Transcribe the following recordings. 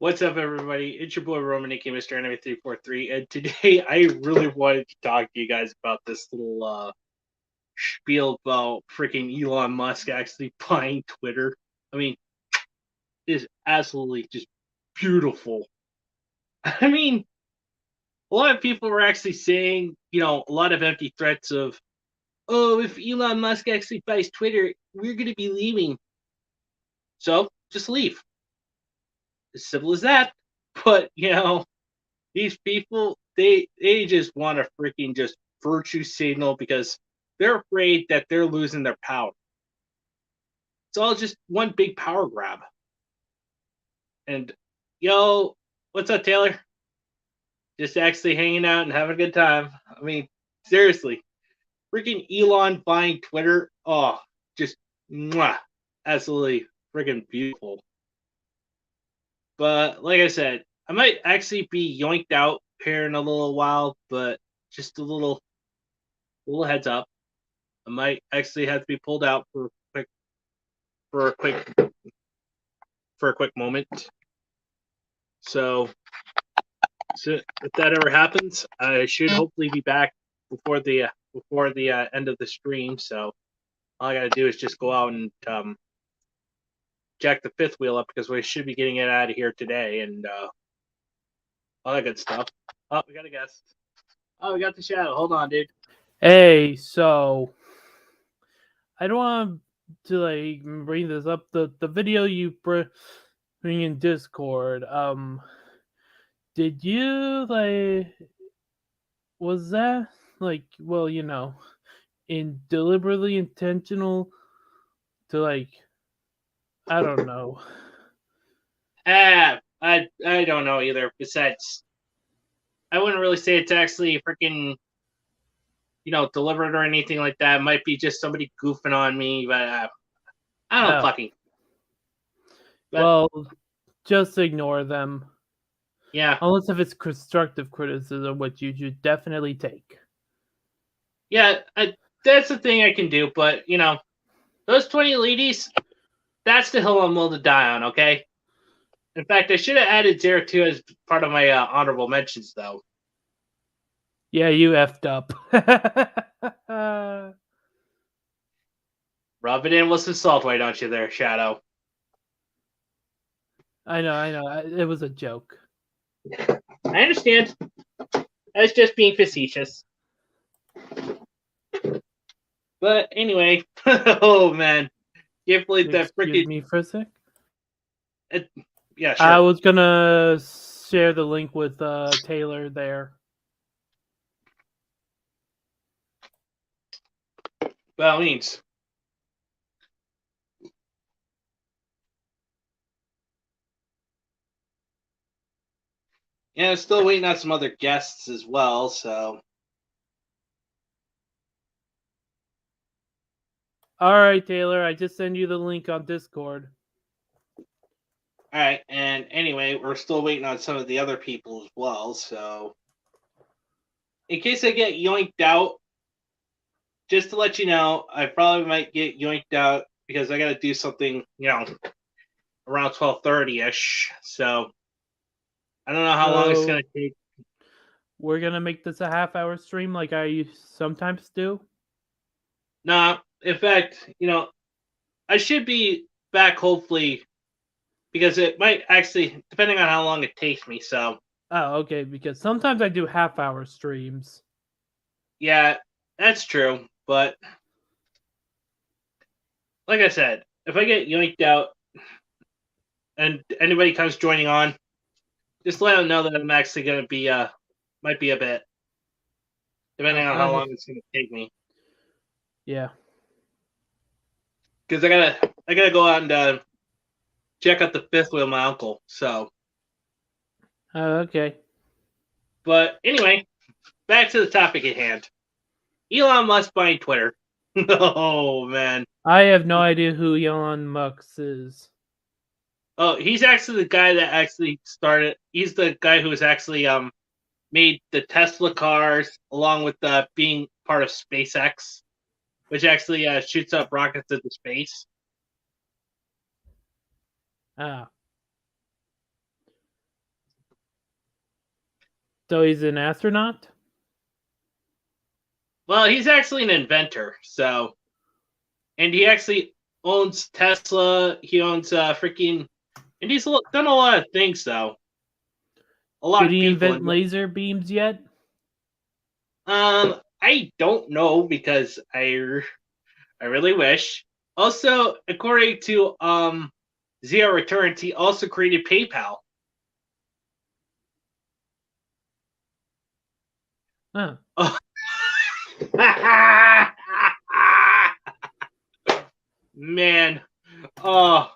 What's up, everybody? It's your boy Roman, aka Mr. Anime 343, and today I really wanted to talk to you guys about this little spiel about freaking Elon Musk actually buying Twitter. I mean, it is absolutely just beautiful. I mean, a lot of people were actually saying, a lot of empty threats of, oh, if Elon Musk actually buys Twitter, we're going to be leaving. So just leave. As simple as that. But, these people, they just want to freaking just virtue signal because they're afraid that they're losing their power. It's all just one big power grab. And what's up, Taylor? Just actually hanging out and having a good time. I mean, seriously, freaking Elon buying Twitter. Oh, just mwah, absolutely freaking beautiful. But like I said, I might actually be yoinked out here in a little while, but just a little heads up. I might actually have to be pulled out for a quick moment. So if that ever happens, I should hopefully be back before the end of the stream. So all I gotta do is just go out and jack the fifth wheel up because we should be getting it out of here today and all that good stuff. Oh, we got a guest. Oh, we got the shadow. Hold on, dude. Hey, so I don't want to bring this up. The video you bring in Discord. Did you was that deliberately intentional to I don't know. I don't know either. Besides, I wouldn't really say it's actually freaking deliberate or anything like that. It might be just somebody goofing on me, but I don't fucking. But, well, just ignore them. Yeah. Unless if it's constructive criticism, which you should definitely take. Yeah, that's the thing I can do. But those 20 ladies, that's the hill I'm willing to die on. Okay. In fact, I should have added Zero 2 as part of my honorable mentions, though. Yeah, you effed up. Rub it in with some salt, why don't you there, Shadow? I know. It was a joke. I understand. I was just being facetious. But anyway, oh man. Can't believe that freaking... Excuse me for a sec? Yeah, sure. I was gonna share the link with Taylor there. By all means. Yeah, still waiting on some other guests as well, so. All right, Taylor, I just sent you the link on Discord. All right, and anyway, we're still waiting on some of the other people as well, so. In case I get yoinked out, just to let you know, I probably might get yoinked out because I got to do something, around 12:30ish. So I don't know how long it's gonna take. We're gonna make this a half-hour stream, like I sometimes do. No, in fact, I should be back hopefully because it might actually, depending on how long it takes me. So. Oh, okay. Because sometimes I do half-hour streams. Yeah, that's true. But like I said, if I get yoinked out and anybody comes joining on, just let them know that I'm actually going to be might be a bit, depending on how long it's going to take me. Yeah. Because I gotta go out and check out the fifth wheel of my uncle. So. Okay. But anyway, back to the topic at hand. Elon Musk buying Twitter. Oh man. I have no idea who Elon Musk is. Oh, he's actually the guy that actually started. He's the guy who was actually made the Tesla cars, along with being part of SpaceX, which actually shoots up rockets into space. Ah. So he's an astronaut? Well, he's actually an inventor, so, and he actually owns Tesla. He owns freaking, and he's done a lot of things though. A lot Did of he beautiful. invent laser beams yet? I don't know because I really wish. Also, according to Zero Returns, he also created PayPal. Huh. Oh. Man, oh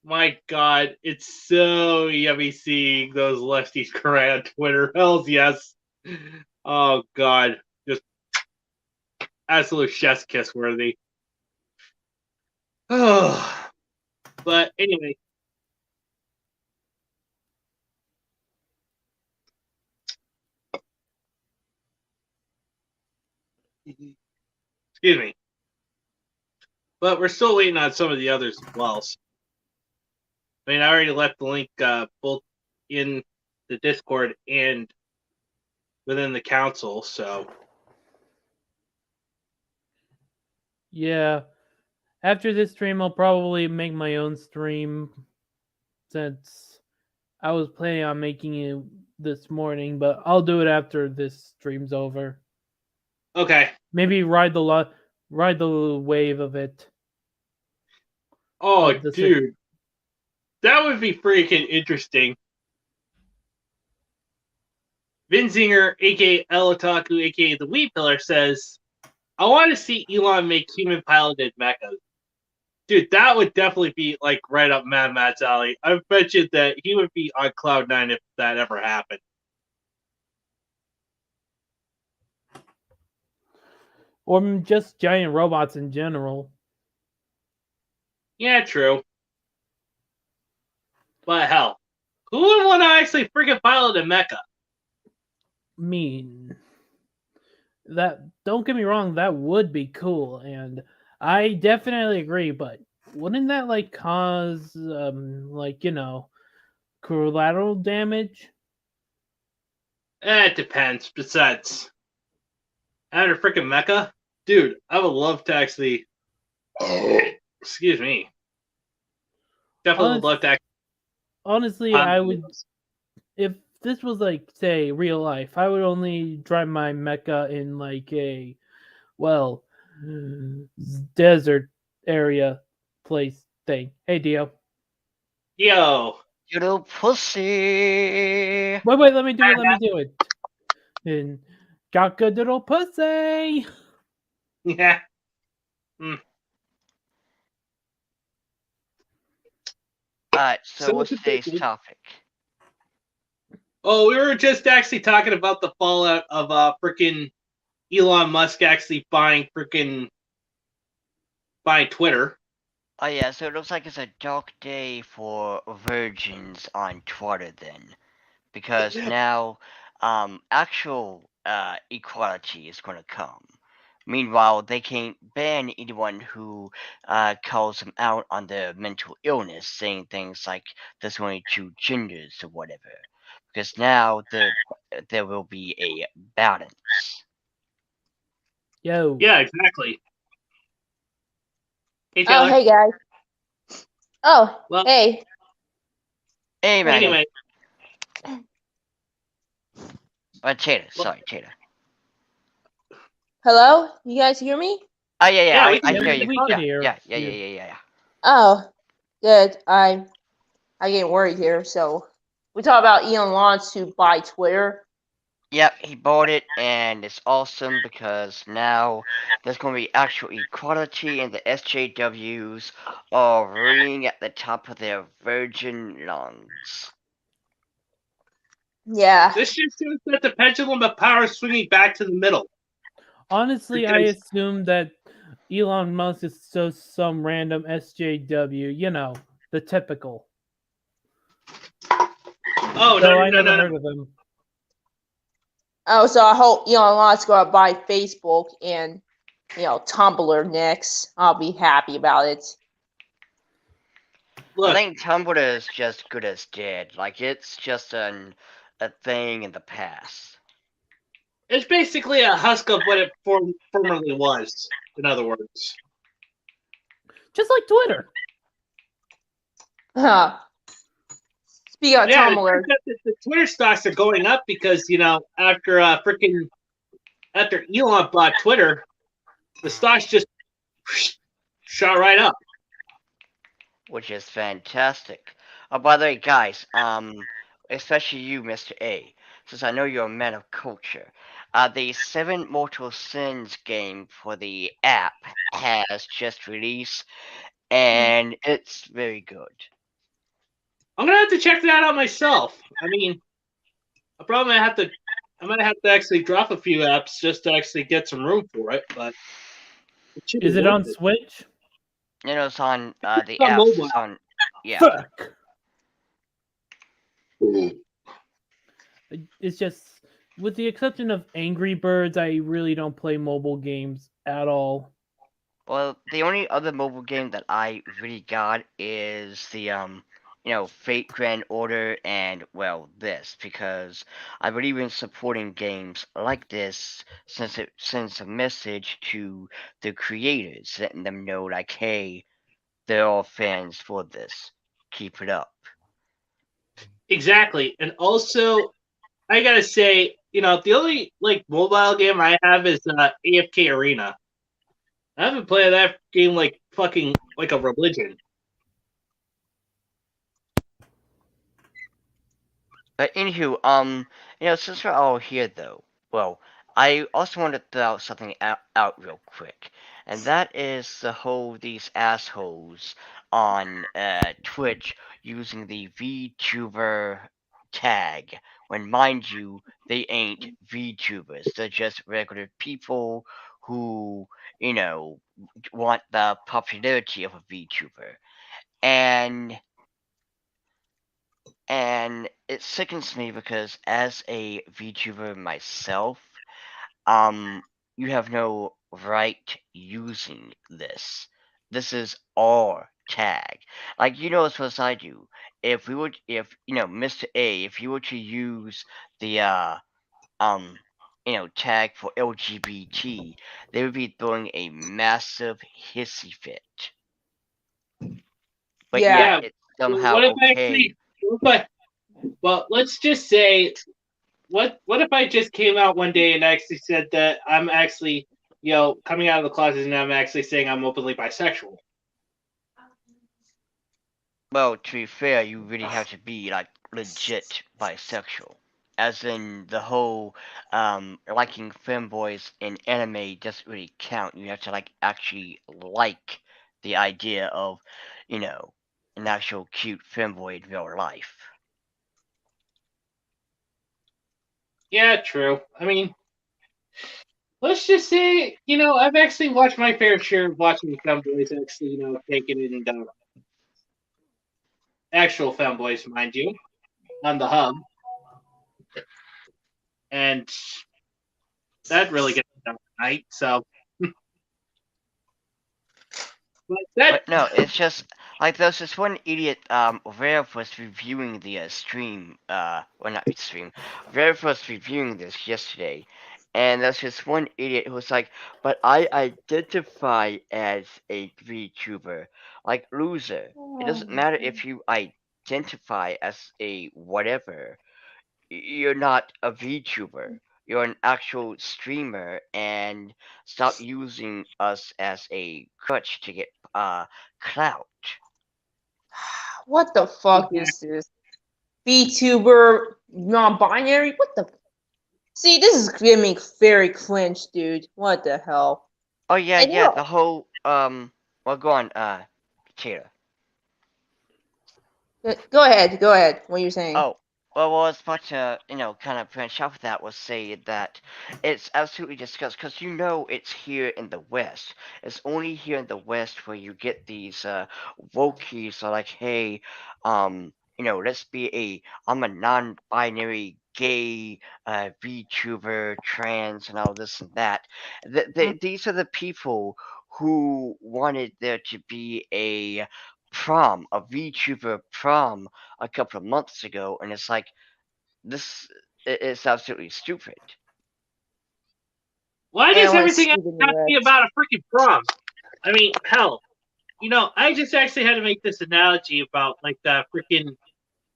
my God, it's so yummy seeing those lefties cry on Twitter. Hells yes. Oh God, just absolute chef's kiss worthy. Oh, but anyway. Excuse me. But we're still waiting on some of the others as well. I mean, I already left the link both in the Discord and within the council, so. Yeah. After this stream, I'll probably make my own stream since I was planning on making it this morning, but I'll do it after this stream's over. Okay. Maybe ride the wave of it. Oh, dude. That would be freaking interesting. Vinzinger, aka Elitaku, aka the Wheat Pillar, says, I want to see Elon make human piloted mechas. Dude, that would definitely be like right up Mad Matt's alley. I bet you that he would be on Cloud 9 if that ever happened. Or just giant robots in general. Yeah, true. But hell, who would want to actually freaking pilot a mecha? That, don't get me wrong, that would be cool, and I definitely agree, but wouldn't that like cause collateral damage? It depends. Besides, having a freaking mecha, dude, I would love to actually. Excuse me. Definitely would love to. Honestly, I would. If this was like, say, real life, I would only drive my mecha in like a, well, desert area place thing. Hey, Dio. Yo. You little pussy. Wait, let me do it. And got good little pussy. Yeah. Mm. Alright, so what's today's topic? Oh, we were just actually talking about the fallout of freaking Elon Musk actually buying Twitter. Oh yeah, so it looks like it's a dark day for virgins on Twitter then. Because now actual equality is gonna come. Meanwhile, they can't ban anyone who calls them out on their mental illness, saying things like there's only two genders or whatever. Because now there will be a balance. Yo. Yeah, exactly. Hey, Taylor. Oh, hey guys. Oh, well, hey. Hey, man. Anyway. Taylor, sorry, Taylor. Hello? You guys hear me? Oh, yeah, I hear hear you. you. We can hear Yeah. Oh, good. I getting worried here. So, we talk about Elon wants to buy Twitter. Yep, he bought it, and it's awesome because now there's going to be actual equality, and the SJWs are ringing at the top of their virgin lungs. Yeah. This just shows that the pendulum of power is swinging back to the middle. Honestly, I assume that Elon Musk is just some random SJW, you know, the typical. Oh, so no, I never heard of him. Oh, so I hope Elon Musk going to buy Facebook and, Tumblr next. I'll be happy about it. Look, I think Tumblr is just good as dead. Like, it's just an a thing in the past. It's basically a husk of what it formerly was. In other words, Just like Twitter. Speaking of yeah, Tumblr, the Twitter stocks are going up because after after Elon bought Twitter, the stocks just shot right up. Which is fantastic. Oh, by the way, guys, especially you, Mr. A, since I know you're a man of culture, the Seven Mortal Sins game for the app has just released, and it's very good. I'm gonna have to check that out myself. I mean, I probably have to. I might have to actually drop a few apps just to actually get some room for it, but it should be Is it worth on it. Switch? You know, it's on the It's on apps. mobile. It's on, yeah. Fuck. It's just, with the exception of Angry Birds, I really don't play mobile games at all. Well, the only other mobile game that I really got is the Fate Grand Order and well this because I believe in supporting games like this since it sends a message to the creators, letting them know like, hey, they're all fans for this. Keep it up. Exactly, and also I gotta say, the only mobile game I have is AFK Arena. I haven't played that game like fucking like a religion. But anywho, since we're all here though, well, I also want to throw out something out real quick, and that is the whole these assholes on Twitch using the VTuber tag. When mind you, they ain't VTubers. They're just regular people who, you know, want the popularity of a VTuber. And it sickens me because as a VTuber myself, um, you have no right using this. This is our tag. Like as well as I do. If Mr. A, if you were to use the um, tag for LGBT, they would be throwing a massive hissy fit. But yeah. yet Yeah. it's somehow What if I okay. actually? What if well, let's just say, what if I just came out one day and actually said that I'm actually, coming out of the closet and I'm actually saying I'm openly bisexual? Well, to be fair, you really have to be like legit bisexual. As in the whole liking femboys in anime doesn't really count. You have to like actually like the idea of, you know, an actual cute femboy in real life. Yeah, true. I mean, let's just say, I've actually watched my fair share of watching femboys actually, taking it and actual femboys, mind you, on the hub, and that really gets done tonight. So, but that But no, it's just like there's this one idiot Rare was reviewing the stream well not stream. Rare was reviewing this yesterday, and there's this one idiot who was like, but I identify as a VTuber. Like loser. It doesn't matter if you identify as a whatever. You're not a VTuber. You're an actual streamer, and stop using us as a crutch to get clout. What the fuck is this? VTuber non-binary? What the? See, this is giving me very cringe, dude. What the hell? Oh yeah, And yeah. The whole Well, go on, Taylor. go ahead, go ahead. What you're saying? Oh, well, what I was about to, kind of branch off of that was say that it's absolutely disgusting because it's here in the West. It's only here in the West where you get these wokies are like, hey, let's I'm a non-binary gay VTuber, trans, and all this and that. These are the people who wanted there to be a VTuber prom a couple of months ago, and it's like this is absolutely stupid. Why I does don't wanna everything see have the to be Musk. about a freaking prom? I mean, hell, I just actually had to make this analogy about like the freaking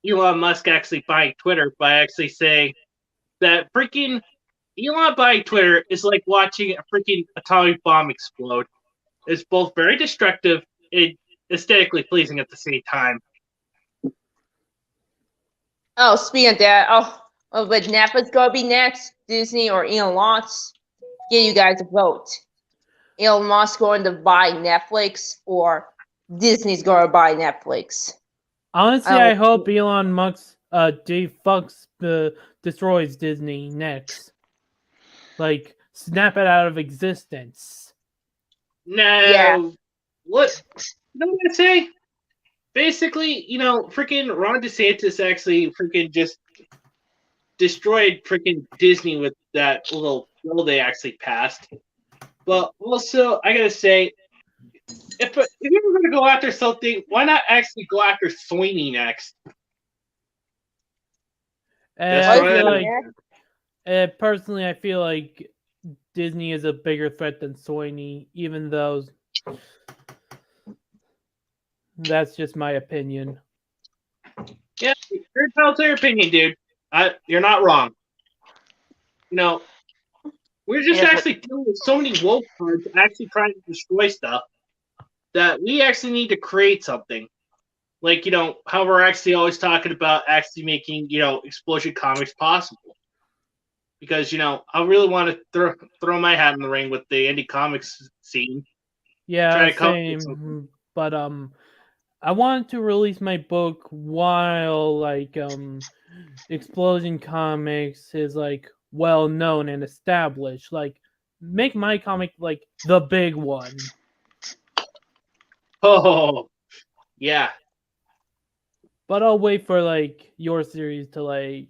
Elon Musk actually buying Twitter by actually saying that freaking Elon buying Twitter is like watching a freaking atomic bomb explode. It's both very destructive and aesthetically pleasing at the same time. Oh, speaking of that, but Netflix gonna be next, Disney or Elon Musk? Give you guys a vote. Elon Musk going to buy Netflix or Disney's going to buy Netflix? Honestly, I I don't- hope Elon Musk destroys Disney next. Like, snap it out of existence. No, Yeah. what? You know what I say? Basically, freaking Ron DeSantis actually freaking just destroyed freaking Disney with that little bill they actually passed. But also, I gotta say, if you were gonna go after something, why not actually go after Sony next? I Destroy feel it. like, personally, I feel like Disney is a bigger threat than Sony, even though that's just my opinion. Yeah, you're entitled to your opinion, dude. You're not wrong. We're just Yes, actually dealing with so many woke cards actually trying to destroy stuff that we actually need to create something. Like, how we're actually always talking about actually making, explosion comics possible. Because, I really want to throw my hat in the ring with the indie comics scene. Yeah, Try to come up with something. same. But I wanted to release my book while like Explosion Comics is like well known and established. Like, make my comic like the big one. Oh, yeah. But I'll wait for like your series to like.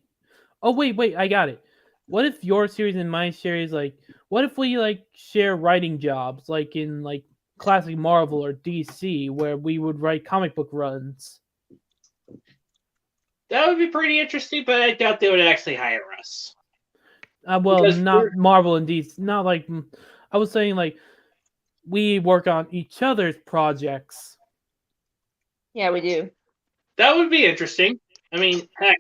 Oh wait, I got it. What if your series and my series like? What if we like share writing jobs like in like classic Marvel or DC where we would write comic book runs? That would be pretty interesting, but I doubt they would actually hire us. Well, Because not Marvel and DC. Not like I was saying like we work on each other's projects. Yeah, we do. that would be interesting. I mean, heck,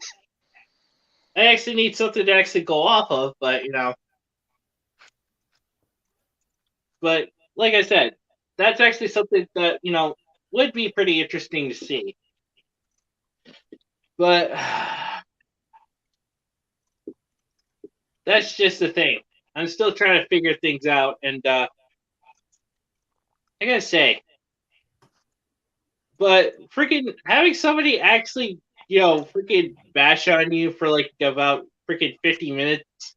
I actually need something to actually go off of, but but like I said, that's actually something that would be pretty interesting to see. But that's just the thing. I'm still trying to figure things out, and I gotta say, but freaking having somebody actually, freaking bash on you for like about freaking 50 minutes,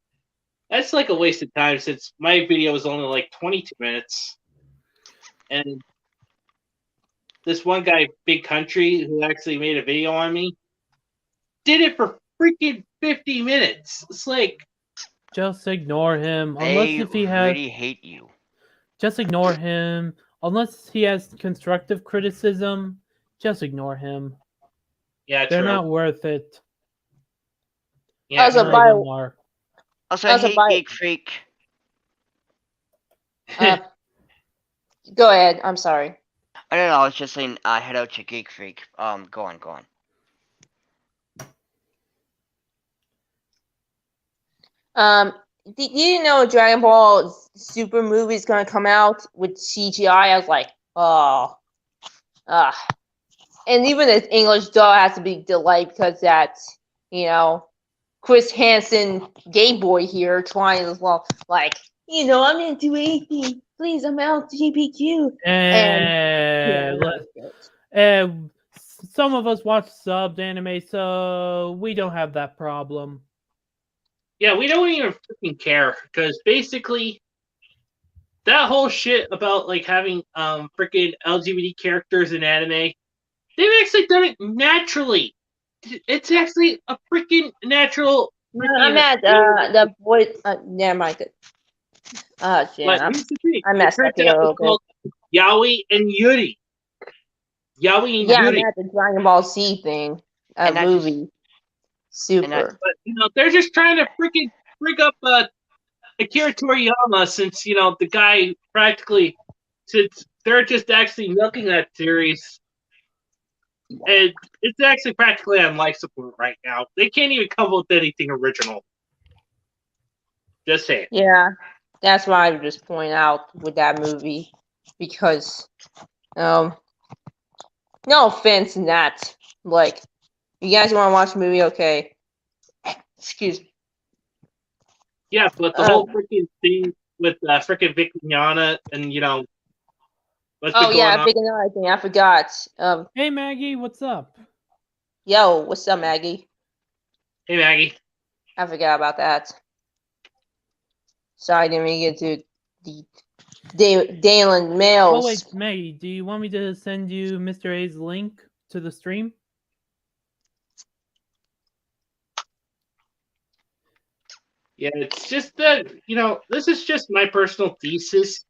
that's like a waste of time since my video was only like 22 minutes. And this one guy, Big Country, who actually made a video on me, did it for freaking 50 minutes. It's like, Just ignore him unless they if he has. really hate you. Just ignore him unless he has constructive criticism. Just ignore him. yeah, They're true. not worth it. Yeah, Also, None by of them are. Also, Also, hey, by- Geek Freak. Go ahead. I'm sorry. I don't know. I was just saying, head out to Geek Freak. Go on. Did you know Dragon Ball Super movie is gonna come out with CGI? I was like, oh, and even the English dub has to be delayed because that's Chris Hansen, gay boy here, trying as well, like I'm gonna do anything. Please, I'm LGBTQ. And some of us watch subbed anime, so we don't have that problem. Yeah, we don't even freaking care because basically that whole shit about like having freaking LGBT characters in anime, they've actually done it naturally. It's actually a freaking natural. I'm at the boy. Never mind. But Jan, here's the thing: I it messed turns up here out a little it's called Yaoi and Yuri. Yaoi and Yeah, I'm Yuri. at the Dragon Ball Z thing, And I movie. Super. But they're just trying to freaking bring up Akira Toriyama, since the guy practically, since they're just actually milking that series, and it's actually practically on life support right now. They can't even come up with anything original. Just saying. Yeah, that's why I just point out with that movie because, no offense in that. Like, you guys want to watch a movie? Okay. Excuse me. Yeah, but the whole freaking thing with freaking Vic Mignogna and what's been Oh going yeah, on. big another thing I forgot. Hey Maggie, what's up? Yo, what's up, Maggie? Hey Maggie. I forgot about that. Sorry, didn't really get to the Dalen Mails. Oh wait, Maggie, do you want me to send you Mr. A's link to the stream? Yeah, it's just that this is just my personal thesis.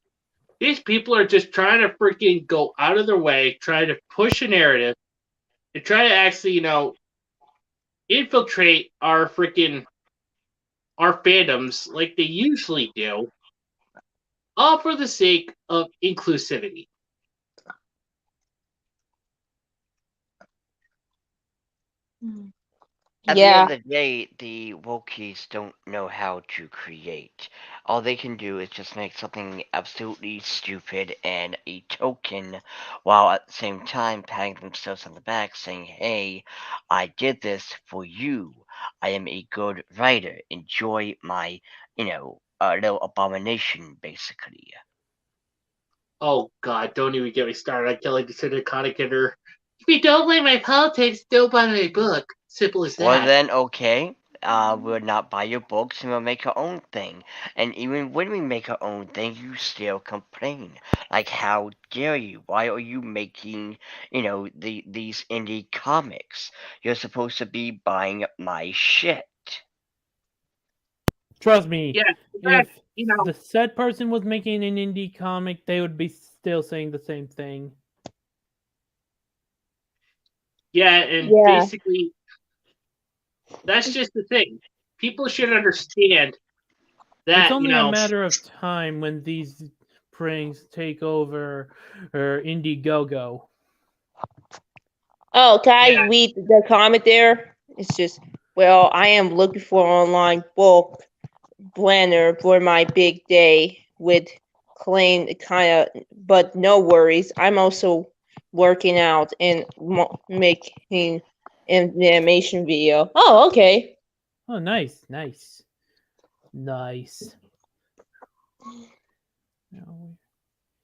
These people are just trying to freaking go out of their way, trying to push a narrative, and try to actually infiltrate our fandoms like they usually do, all for the sake of inclusivity. At the Yeah, end of the day, the wokies don't know how to create. All they can do is just make something absolutely stupid and a token, while at the same time patting themselves on the back saying, hey, I did this for you. I am a good writer. Enjoy my, little abomination, basically. Oh God, don't even get me started on Kelly DeCinnicott Kidder. If you don't like my politics, don't buy my book. Simple as Well that. then, okay. We'll not buy your books and we'll make our own thing. And even when we make our own thing, you still complain. Like, how dare you? Why are you making, these indie comics? You're supposed to be buying my shit. Trust me, Yeah, in if fact, the said person was making an indie comic, they would be still saying the same thing. yeah, and yeah. basically, that's just the thing. People should understand It's that only a matter of time when these pranks take over Indiegogo. Oh, can I Yeah. read the comment there? It's just, well, I am looking for online book planner for my big day with claim kind of, but no worries. I'm also working out and making an animation video. Oh, okay. Oh, nice, nice, nice.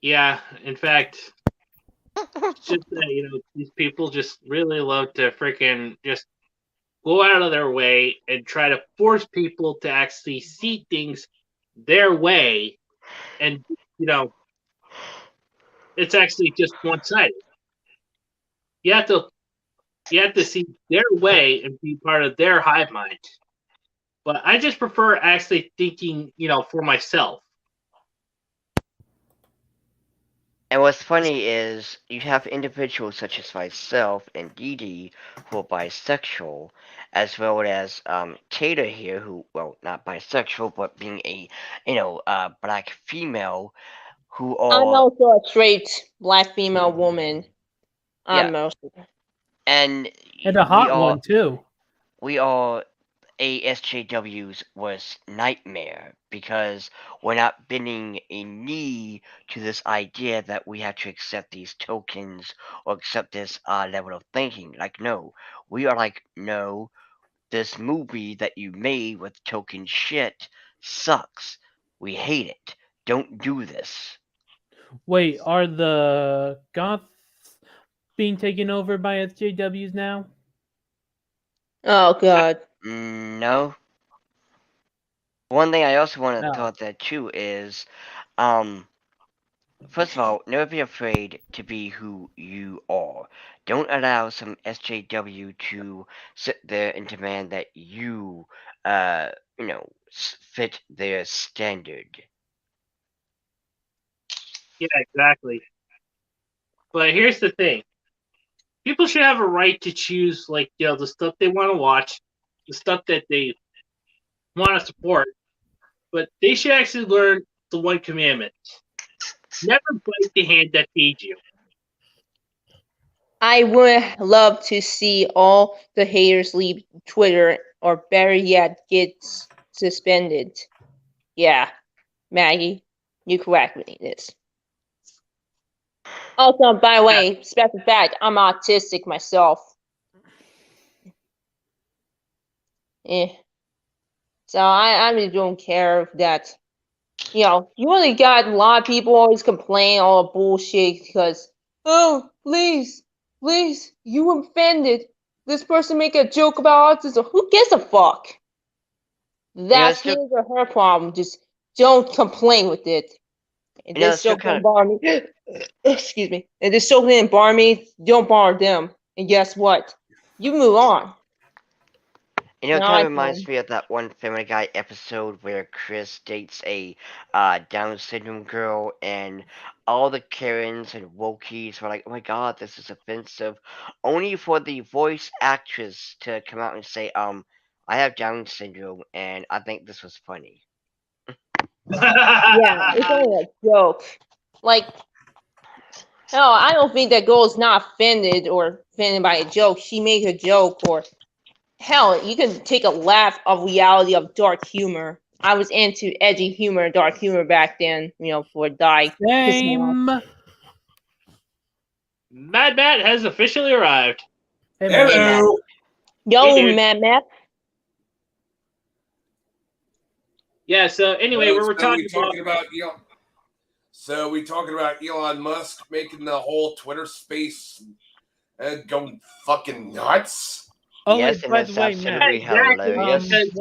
Yeah, in fact, it's just that these people just really love to freaking just go out of their way and try to force people to actually see things their way, and it's actually just one sided. You have to see their way and be part of their hive mind. But I just prefer actually thinking, for myself. And what's funny is you have individuals such as myself and Dee Dee who are bisexual, as well as Tater here, who, well, not bisexual, but being a, black female, who I'm are, also a straight black female woman. yeah, I'm also. and And a we hot are, one too. ASJW's worst nightmare because we're not bending a knee to this idea that we have to accept these tokens or accept this level of thinking. Like, no, we are like, no, this movie that you made with token shit sucks. We hate it. Don't do this. Wait, are the goths being taken over by SJWs now? Oh God. No. One thing I also want to No. throw out there too is, first of all, never be afraid to be who you are. Don't allow some SJW to sit there and demand that you, fit their standard. Yeah, exactly. But here's the thing: people should have a right to choose, like the stuff they want to watch, the stuff that they want to support, but they should actually learn the one commandment: never bite the hand that feeds you. I would love to see all the haters leave Twitter, or better yet, get suspended. Yeah, Maggie, you correct me this. Also, by the way, special fact, I'm autistic myself. So I really don't care if that. You know, you only got a lot of people always complain all the bullshit because, oh, please, you offended. This person make a joke about autism. Who gives a fuck? That's his or her problem. Just don't complain with it. And this still can bar me. Excuse me. And this still can bar me. Don't bar them. And guess what? You move on. You know, it kind of reminds me of that one Family Guy episode where Chris dates a Down syndrome girl, and all the Karens and Wokies were like, "Oh my God, this is offensive," only for the voice actress to come out and say, I have Down syndrome, and I think this was funny." Yeah, it's only a joke. Like, no, I don't think that girl is not offended or offended by a joke. She made a joke, or hell, you can take a laugh of reality of dark humor. I was into edgy humor, dark humor back then, you know, for die. Same. Mad Matt has officially arrived. Hey, Hello. Yo, Hey, dude. Matt. Yeah, so anyway, we're talking about Elon. So we talking about Elon Musk making the whole Twitter space going fucking nuts. Oh, Yes, wait, and by that's the way, Matt, absolutely hilarious.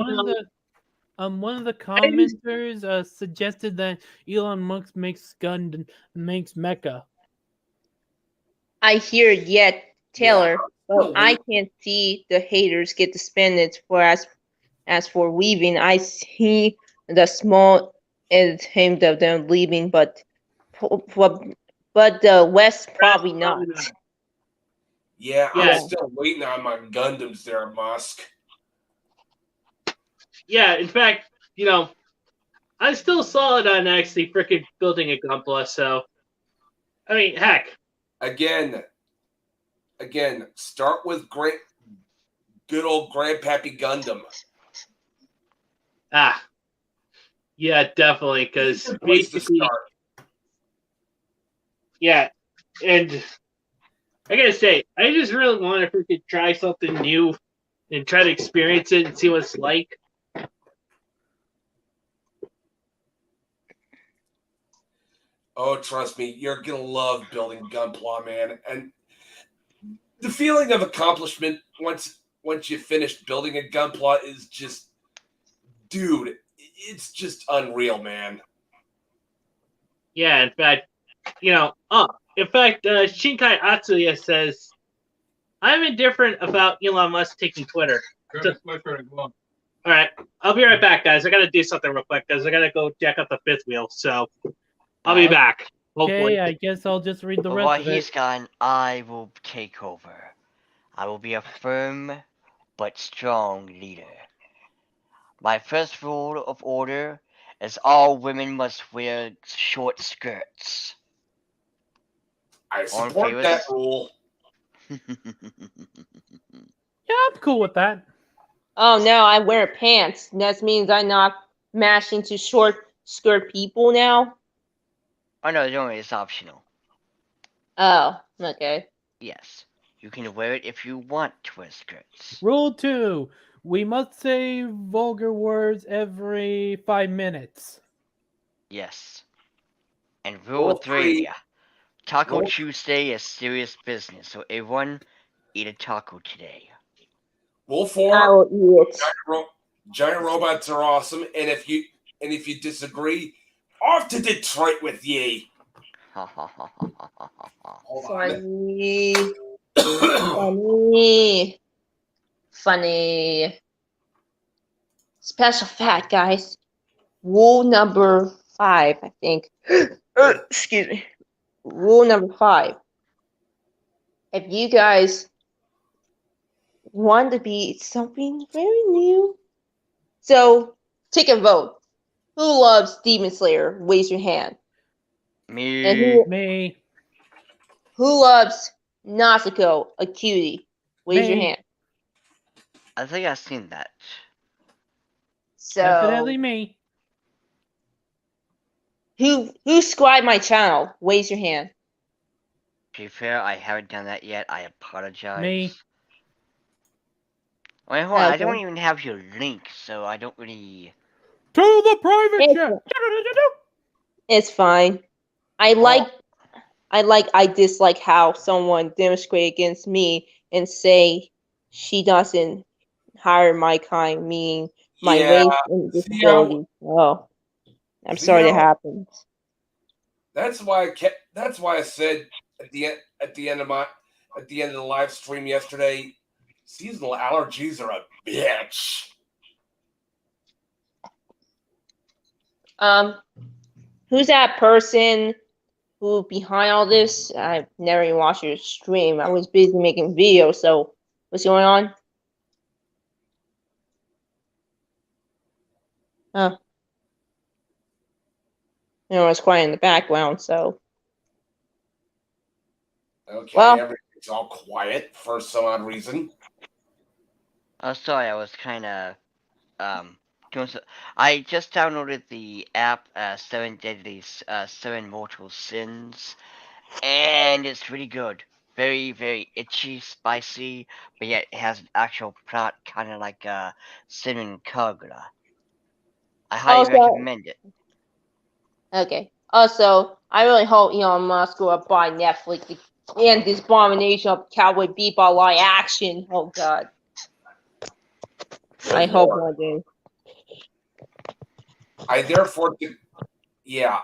one of the commenters suggested that Elon Musk makes makes mecha. I hear it yet, Taylor, but I can't see the haters get the spendings for as for leaving. I see the small and him of them leaving, but the West probably not. Yeah, I'm still waiting on my Gundams there, Musk. Yeah, in fact, you know, I'm still solid on actually freaking building a Gunpla, so I mean, heck. Again, start with good old Grandpappy Gundam. Yeah, definitely, because basically, yeah, and I gotta say, I just really want to freaking try something new and try to experience it and see what it's like. Oh, trust me, you're gonna love building Gunpla, man. And the feeling of accomplishment once you finish building a Gunpla is just, dude, it's just unreal, man. Yeah, in fact, Shinkai Atsuya says, I'm indifferent about Elon Musk taking Twitter. All right, I'll be right back, guys. I gotta do something real quick, because I gotta go check out the fifth wheel, so I'll be back. Okay, I guess I'll just read the rest While of it. he's gone, I will take over. I will be a firm but strong leader. My first rule of order is all women must wear short skirts. I support that rule. Yeah, I'm cool with that. Oh no, I wear pants. That means I'm not mashing to short skirt people now. Oh no, it's optional. Oh, okay. Yes, you can wear it if you want to wear skirts. Rule 2: we must say vulgar words every 5 minutes. Yes. And rule 3: Taco Tuesday is serious business, so everyone eat a taco today. Rule 4: I will eat it. Giant robots are awesome, and if you disagree, off to Detroit with ye. Funny. Special fact, guys. Rule number 5, I think. Excuse me. Rule number 5. If you guys want to be something very new. So take a vote. Who loves Demon Slayer? Raise your hand. And Me. Me. who loves Nausicaa, a cutie? Raise your Me. hand. I think I've seen that. Definitely So me. who subscribed my channel? Raise your hand. To be fair, I haven't done that yet. I apologize. Me. Wait, hold on. I Okay. don't even have your link, so I don't really. To the private It's, chat. it's fine. I dislike how someone demonstrate against me and say she doesn't hire my kind, meaning my Yeah, race and Theo. disability. Oh, I'm sorry that Theo. happened. That's why I kept. That's why I said at the end. At the end of the live stream yesterday, seasonal allergies are a bitch. Who's that person who behind all this? I've never even watched your stream. I was busy making videos. So what's going on? Huh. It's quiet in the background. So Okay, well, everything's all quiet for some odd reason. Oh, sorry. I was kind of doing so. I just downloaded the app Seven Mortal Sins, and it's really good. Very, very itchy, spicy, but yet it has an actual plot, kind of like Cinnamon Kagura. I highly also recommend it. okay. Also, I really hope Elon Musk will buy Netflix to end this abomination of Cowboy Bebop live action. Oh God, I Good hope lord. one day. I therefore, yeah,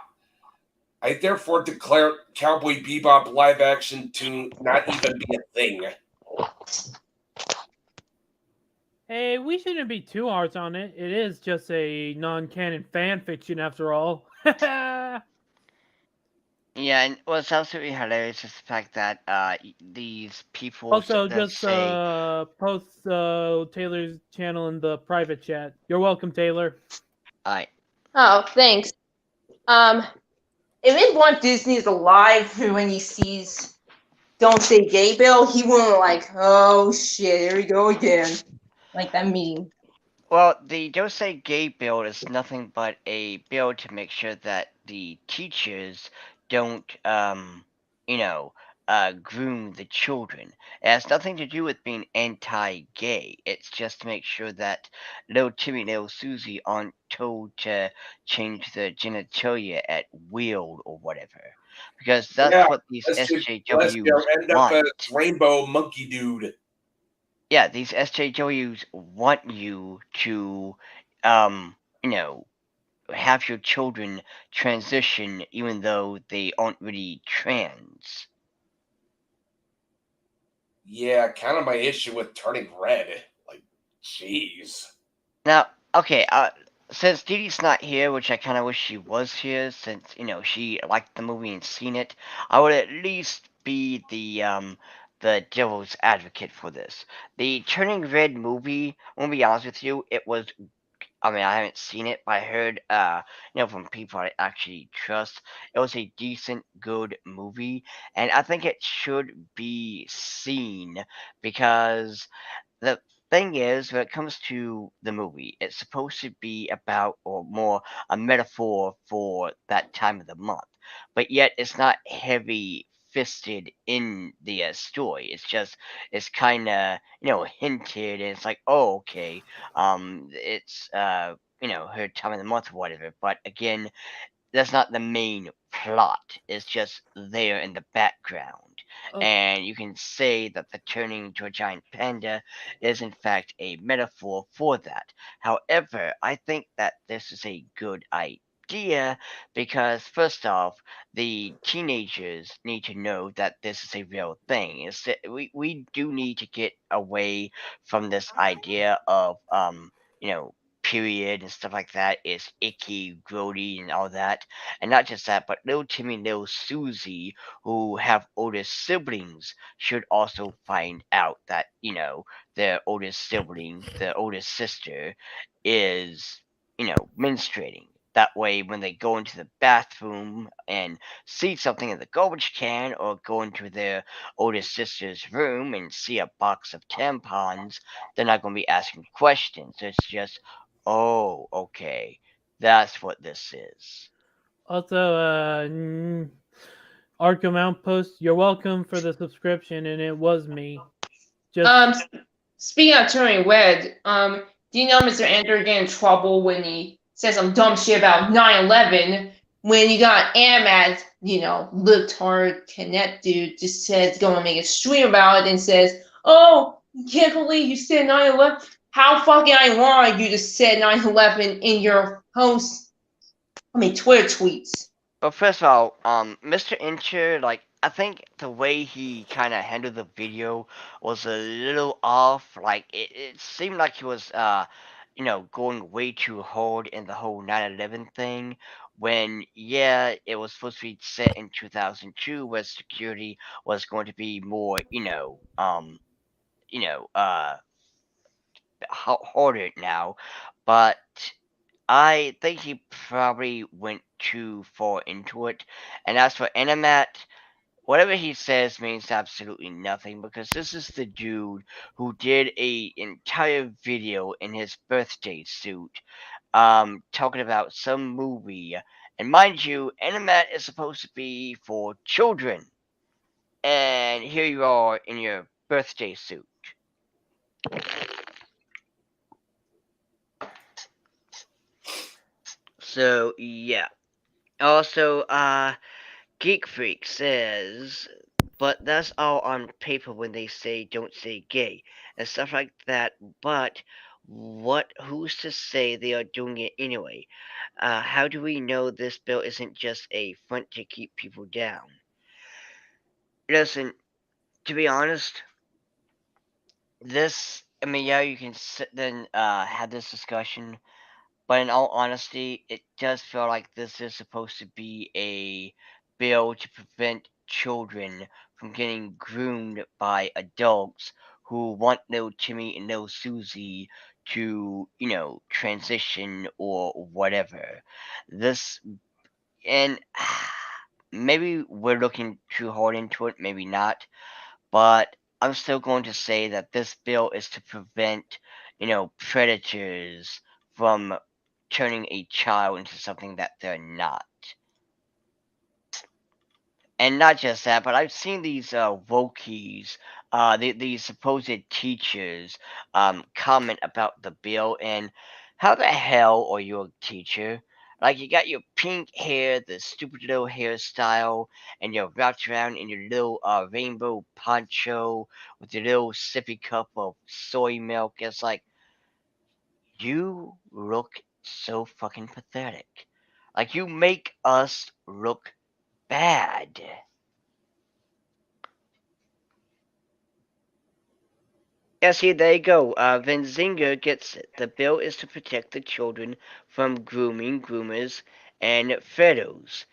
I therefore declare Cowboy Bebop live action to not even be a thing. Hey, we shouldn't be too hard on it. It is just a non-canon fan fiction after all. Yeah, and what's absolutely hilarious is the fact that these people Also, that just say, post Taylor's channel in the private chat. You're welcome, Taylor. "I Oh, thanks. If Walt Disney is alive when he sees "Don't Say Gay" Bill, he won't like, oh shit, here we go again. Like that meme. Well, the Dosei Gay bill is nothing but a bill to make sure that the teachers don't, you know, groom the children. It has nothing to do with being anti-gay. It's just to make sure that little Timmy and little Susie aren't told to change their genitalia at will or whatever. Because Yeah, that's what these lest you SJWs end up want. as rainbow monkey dude. Yeah, these SJWs want you to, um, you know, have your children transition even though they aren't really trans. Yeah, kind of my issue with turning red. Like, jeez. Now, okay, since Dee Dee's not here, which I kind of wish she was here, since she liked the movie and seen it, I would at least be the devil's advocate for this. The Turning Red movie, I'm gonna be honest with you, it was. I mean, I haven't seen it, but I heard, from people I actually trust, it was a decent, good movie, and I think it should be seen because the thing is, when it comes to the movie, it's supposed to be about or more a metaphor for that time of the month, but yet it's not heavy fisted in the story. It's kind of hinted, and it's like, oh, okay, it's her time of the month or whatever. But again, that's not the main plot. It's just there in the background. Oh. And you can say that the turning into a giant panda is in fact a metaphor for that. However, I think that this is a good idea because first off, the teenagers need to know that this is a real thing. We do need to get away from this idea of you know period and stuff like that is icky, grody, and all that. And not just that, but little Timmy and little Susie, who have older siblings, should also find out that, their oldest sibling, their oldest sister, is, menstruating. That way, when they go into the bathroom and see something in the garbage can, or go into their oldest sister's room and see a box of tampons, they're not going to be asking questions. It's just, oh, okay, that's what this is. Also, Arkham Outpost, you're welcome for the subscription, and it was me. Just Speaking of turning red, do you know Mr. Ender get in trouble when he said some dumb shit about 9/11? When you got Amad, libtard connect dude, just says going to make a stream about it and says, "Oh, you can't believe you said 9/11. How fucking ironic you just said 9/11 in your Twitter tweets." Well, first of all, Mr. Incher, I think the way he kind of handled the video was a little off. It seemed like he was, going way too hard in the whole 9/11 thing. When, yeah, it was supposed to be set in 2002, where security was going to be more, harder now. But I think he probably went too far into it. And as for Animat, whatever he says means absolutely nothing, because this is the dude who did a entire video in his birthday suit, talking about some movie. And mind you, Animat is supposed to be for children. And here you are in your birthday suit. So, yeah. Also, Geek Freak says, but that's all on paper when they say don't say gay and stuff like that. But who's to say they are doing it anyway? How do we know this bill isn't just a front to keep people down? Listen, to be honest, yeah, you can sit then have this discussion. But in all honesty, it does feel like this is supposed to be a bill to prevent children from getting groomed by adults who want little Timmy and little Susie to, transition or whatever. This, and maybe we're looking too hard into it, maybe not, but I'm still going to say that this bill is to prevent, predators from turning a child into something that they're not. And not just that, but I've seen these wokies, these supposed teachers, comment about the bill. And how the hell are you a teacher? Like, you got your pink hair, the stupid little hairstyle, and you're wrapped around in your little rainbow poncho with your little sippy cup of soy milk. It's like, you look so fucking pathetic. Like, you make us look bad. Yeah, see, there you go. Benzinga gets it. The bill is to protect the children from grooming, groomers, and fedos.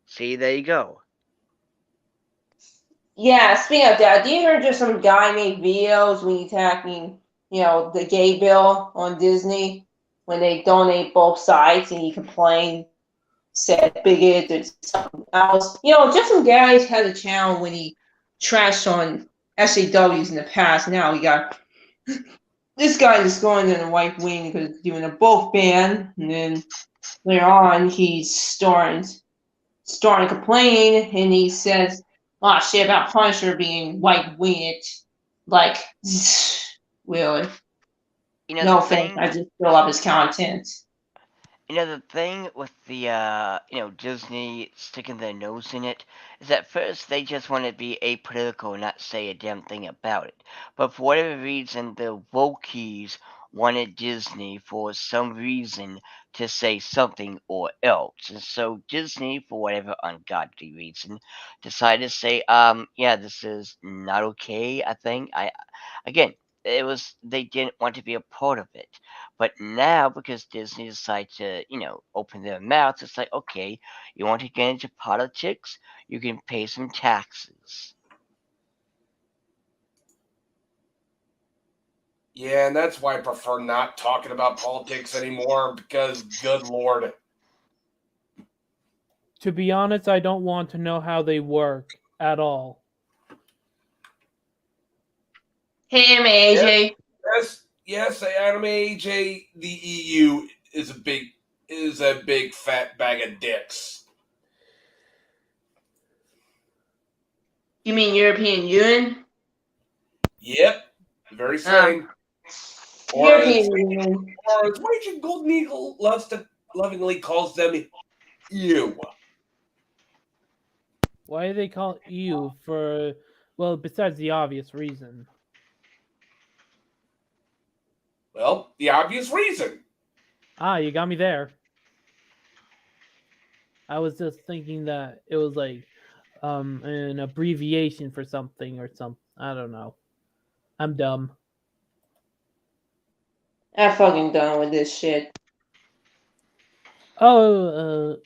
See, there you go. Yeah, speaking of that, do you hear just some guy made videos when he's attacking, the gay bill on Disney when they donate both sides and he complained, said bigot or something else. Just some guys had a channel when he trashed on SAWs in the past. Now we got this guy just going in the right wing because he's doing a both ban, and then later on he's starting complaining, and he says a lot of shit about Punisher being white winged. Like, really? No offense, I just fill up his content. The thing with the, Disney sticking their nose in it is at first they just want to be apolitical and not say a damn thing about it. But for whatever reason, the wokies wanted Disney for some reason to say something or else. And so Disney, for whatever ungodly reason, decided to say, yeah, this is not okay, I think. Again, they didn't want to be a part of it. But now, because Disney decided to, open their mouths, it's like, okay, you want to get into politics, you can pay some taxes. Yeah, and that's why I prefer not talking about politics anymore, because good lord. To be honest, I don't want to know how they work at all. Hey, AJ. Yes, Anime AJ, the EU is a big fat bag of dicks. You mean European Union? Yep, the very same. European Union. Or as Raging Golden Eagle lovingly calls them, EU. Why do they call it EU for? Well, besides the obvious reason. Well, the obvious reason. Ah, you got me there. I was just thinking that it was like an abbreviation for something or something. I don't know. I'm dumb. I'm fucking done with this shit. Oh,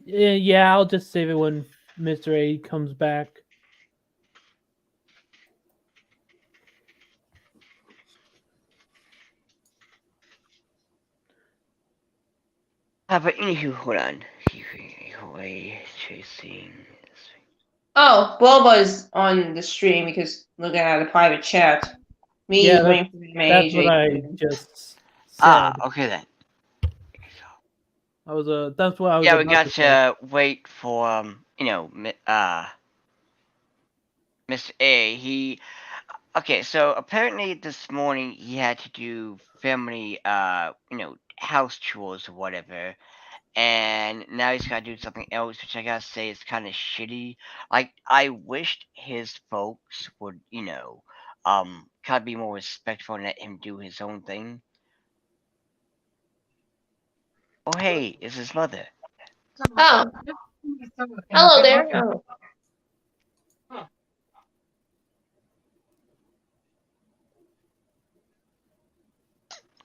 yeah, I'll just save it when Mr. A comes back. But anywho, hold on. Chasing. Oh, Boba's on the stream because looking at the private chat. Me Yeah, waiting for that's what I just said. Okay then. That's what I was. Yeah, we about got to say. to wait for Mr. A. Okay, so apparently this morning he had to do family house chores or whatever, and now he's got to do something else, which I gotta say is kind of shitty. Like, I wished his folks would kind of be more respectful and let him do his own thing. Oh hey, it's his mother. Oh. Hello there. Oh.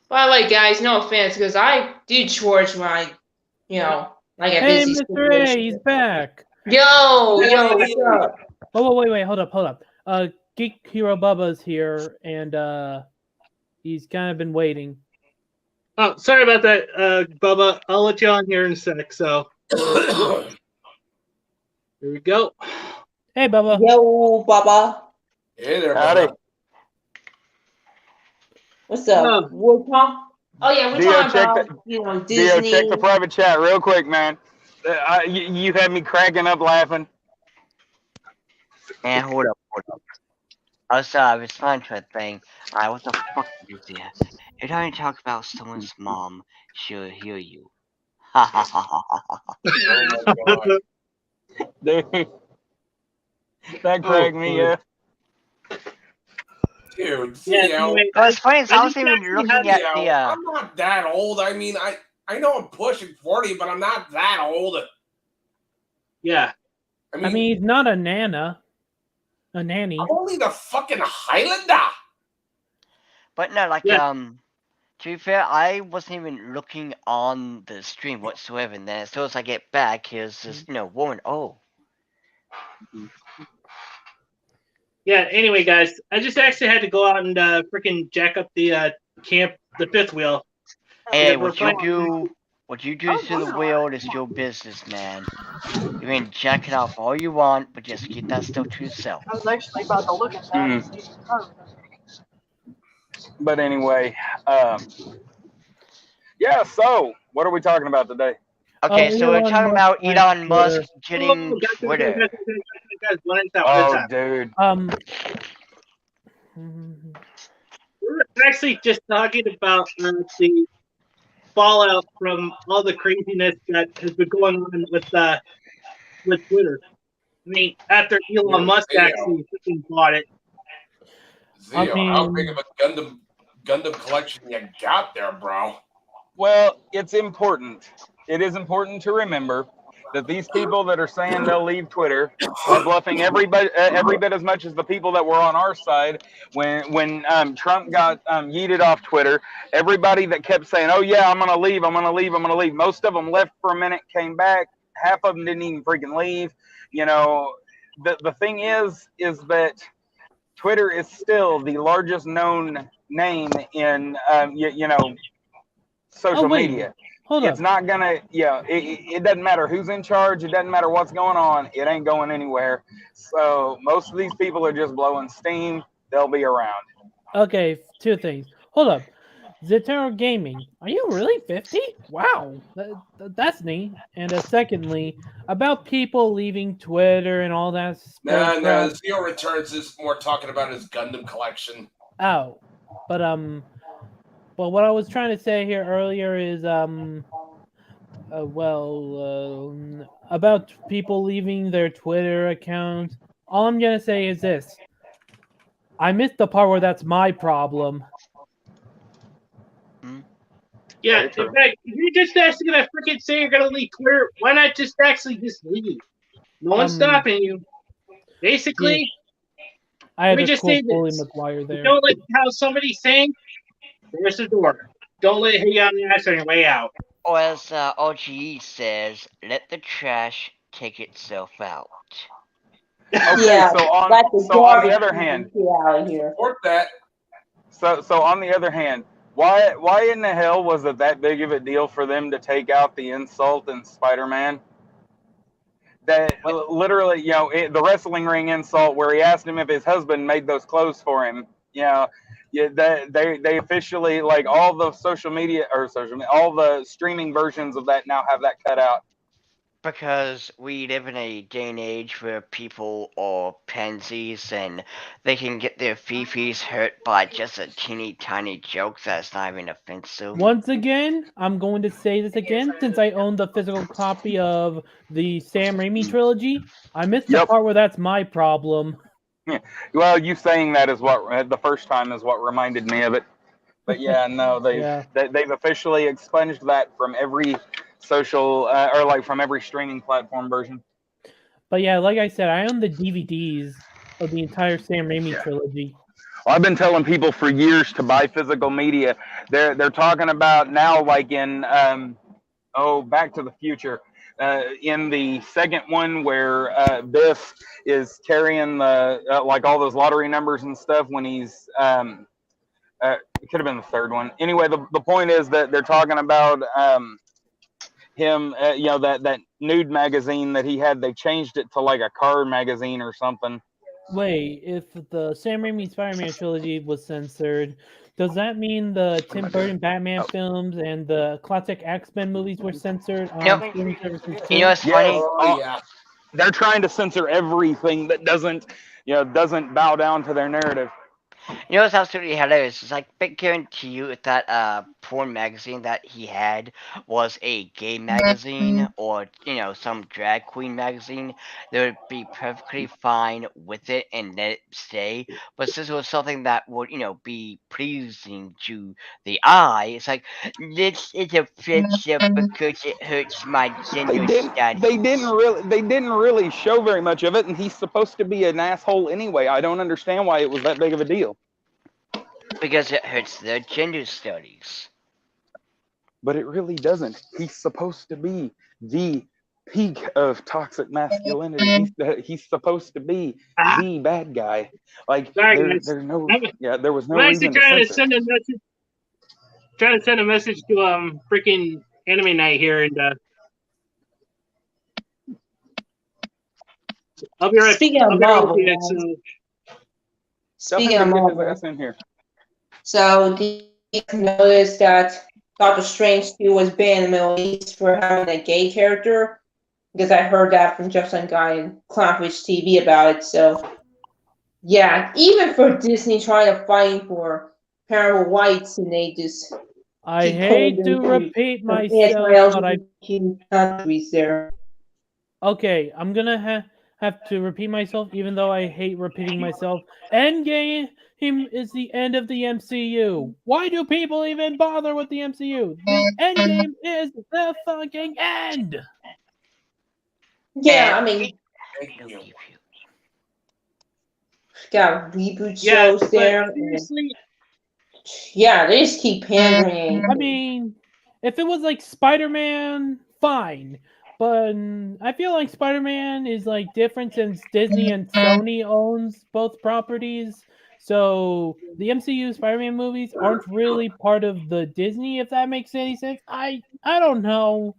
By the way, guys, no offense, because I do chores when I, like a Hey, busy Mr. A, he's back. Yo, what's up? Oh, wait, hold up. Geek Hero Bubba's here, and he's kind of been waiting. Oh, sorry about that, Bubba. I'll let you on here in a sec. So here we go. Hey, Bubba. Yo, Bubba. Hey there, Howdy. Bubba. What's up? We're oh yeah, we're Dio, talking check about Dio, Disney. check the private chat real quick, man. You had me cracking up laughing. Man, hold up. I was responding to a thing. What the fuck is this? Every time you talk about someone's mom, she'll hear you. Ha ha ha ha ha ha. Oh my god. Dude, that cracked me up. Dude, Yeah, anyway, What's funny is I was just even actually looking had at the I'm not that old. I mean, I know I'm pushing 40, but I'm not that old. yeah. I mean, he's not a nanny. I'm only the fucking Highlander. But no, like Yeah. to be fair, I wasn't even looking on the stream whatsoever. And then as soon as I get back, here's this woman. Oh. Yeah, anyway, guys, I just actually had to go out and freaking jack up the camp, the fifth wheel. Hey, What you do to the wheel is your business, man. You can jack it off all you want, but just keep that stuff to yourself. I was actually about to look at that. But anyway, yeah. So, what are we talking about today? Okay, so we're talking about Elon Musk getting Twitter. Guys, one at a time, Oh, dude. We're actually just talking about the fallout from all the craziness that has been going on with Twitter. I mean, after Elon Musk actually freaking bought it. Zio, how big of a Gundam collection you got there, bro? Well, it's important. It is important to remember that these people that are saying they'll leave Twitter are bluffing every bit as much as the people that were on our side when Trump got yeeted off Twitter. Everybody that kept saying, "Oh yeah, I'm gonna leave, I'm gonna leave, I'm gonna leave," most of them left for a minute, came back. Half of them didn't even freaking leave. You know, the thing is that Twitter is still the largest known name in social media. Hold It's up. not gonna, it doesn't matter who's in charge. It doesn't matter what's going on. It ain't going anywhere. So most of these people are just blowing steam. They'll be around. Okay, two things. Hold up. Zetero Gaming, are you really 50? Wow, that's neat. And secondly, about people leaving Twitter and all that No, crap. Zero Returns is more talking about his Gundam collection. Oh, but what I was trying to say here earlier is about people leaving their Twitter accounts. All I'm gonna say is this: I missed the part where that's my problem. Yeah, in fact, if you're just actually gonna freaking say you're gonna leave Twitter, why not just actually just leave? No one's stopping you. Basically, I had let me to just quote say Bully this. McGuire there. Don't like how somebody's saying, there's the door. Don't let it hit you on the ass on your way out. Or as OGE says, let the trash take itself out. Okay, Yeah, so on the other hand, out here. Support that. So on the other hand, why in the hell was it that big of a deal for them to take out the insult in Spider-Man? That literally, the wrestling ring insult where he asked him if his husband made those clothes for him. They officially, like, all the all the streaming versions of that now have that cut out. Because we live in a day and age where people are pansies and they can get their fifis hurt by just a teeny tiny joke that's not even offensive. Once again, I'm going to say this again, since I own the physical copy of the Sam Raimi trilogy. I missed the part where that's my problem. Yeah. Well, you saying that is what the first time is what reminded me of it. But yeah, no, they've officially expunged that from every social from every streaming platform version. But yeah, like I said, I own the DVDs of the entire Sam Raimi trilogy. Well, I've been telling people for years to buy physical media. They're talking about now, like in Back to the Future, in the second one where Biff is carrying the like all those lottery numbers and stuff when he's it could have been the third one. Anyway, the point is that they're talking about him, that nude magazine that he had. They changed it to like a car magazine or something. Wait, if the Sam Raimi Spider-Man trilogy was censored, does that mean the Tim Burton Batman films and the classic X-Men movies were censored on streaming services too? You know what's funny? Oh, yeah. They're trying to censor everything that doesn't bow down to their narrative. You know what's absolutely hilarious? It's like, big guarantee you if that porn magazine that he had was a gay magazine or, some drag queen magazine, they would be perfectly fine with it and let it stay. But since it was something that would, be pleasing to the eye, it's like, this is offensive because it hurts my gender status. They didn't really show very much of it, and he's supposed to be an asshole anyway. I don't understand why it was that big of a deal. Because it hurts their gender studies. But it really doesn't. He's supposed to be the peak of toxic masculinity. He's supposed to be the bad guy. Like, there was no reason to censor. Trying to send a message to freaking Anime Night here, and I'll be right. Speaking of Marvel, speaking of Marvel, in here. So did you notice that Doctor Strange 2 was banned in the Middle East for having a gay character? Because I heard that from just some guy in Clownfish TV about it. So yeah, even for Disney trying to fight for parentable rights, and they just I hate to repeat myself, but countries there. Okay, I'm gonna have to repeat myself, even though I hate repeating myself. Endgame is the end of the MCU. Why do people even bother with the MCU? The Endgame is the fucking end. Yeah, And I mean, Thank you. got reboot Yeah, shows but there. And, seriously, yeah, they just keep pandering. I mean, if it was like Spider-Man, fine. But I feel like Spider-Man is like different since Disney and Sony owns both properties. So the MCU Spider-Man movies aren't really part of the Disney, if that makes any sense. I don't know.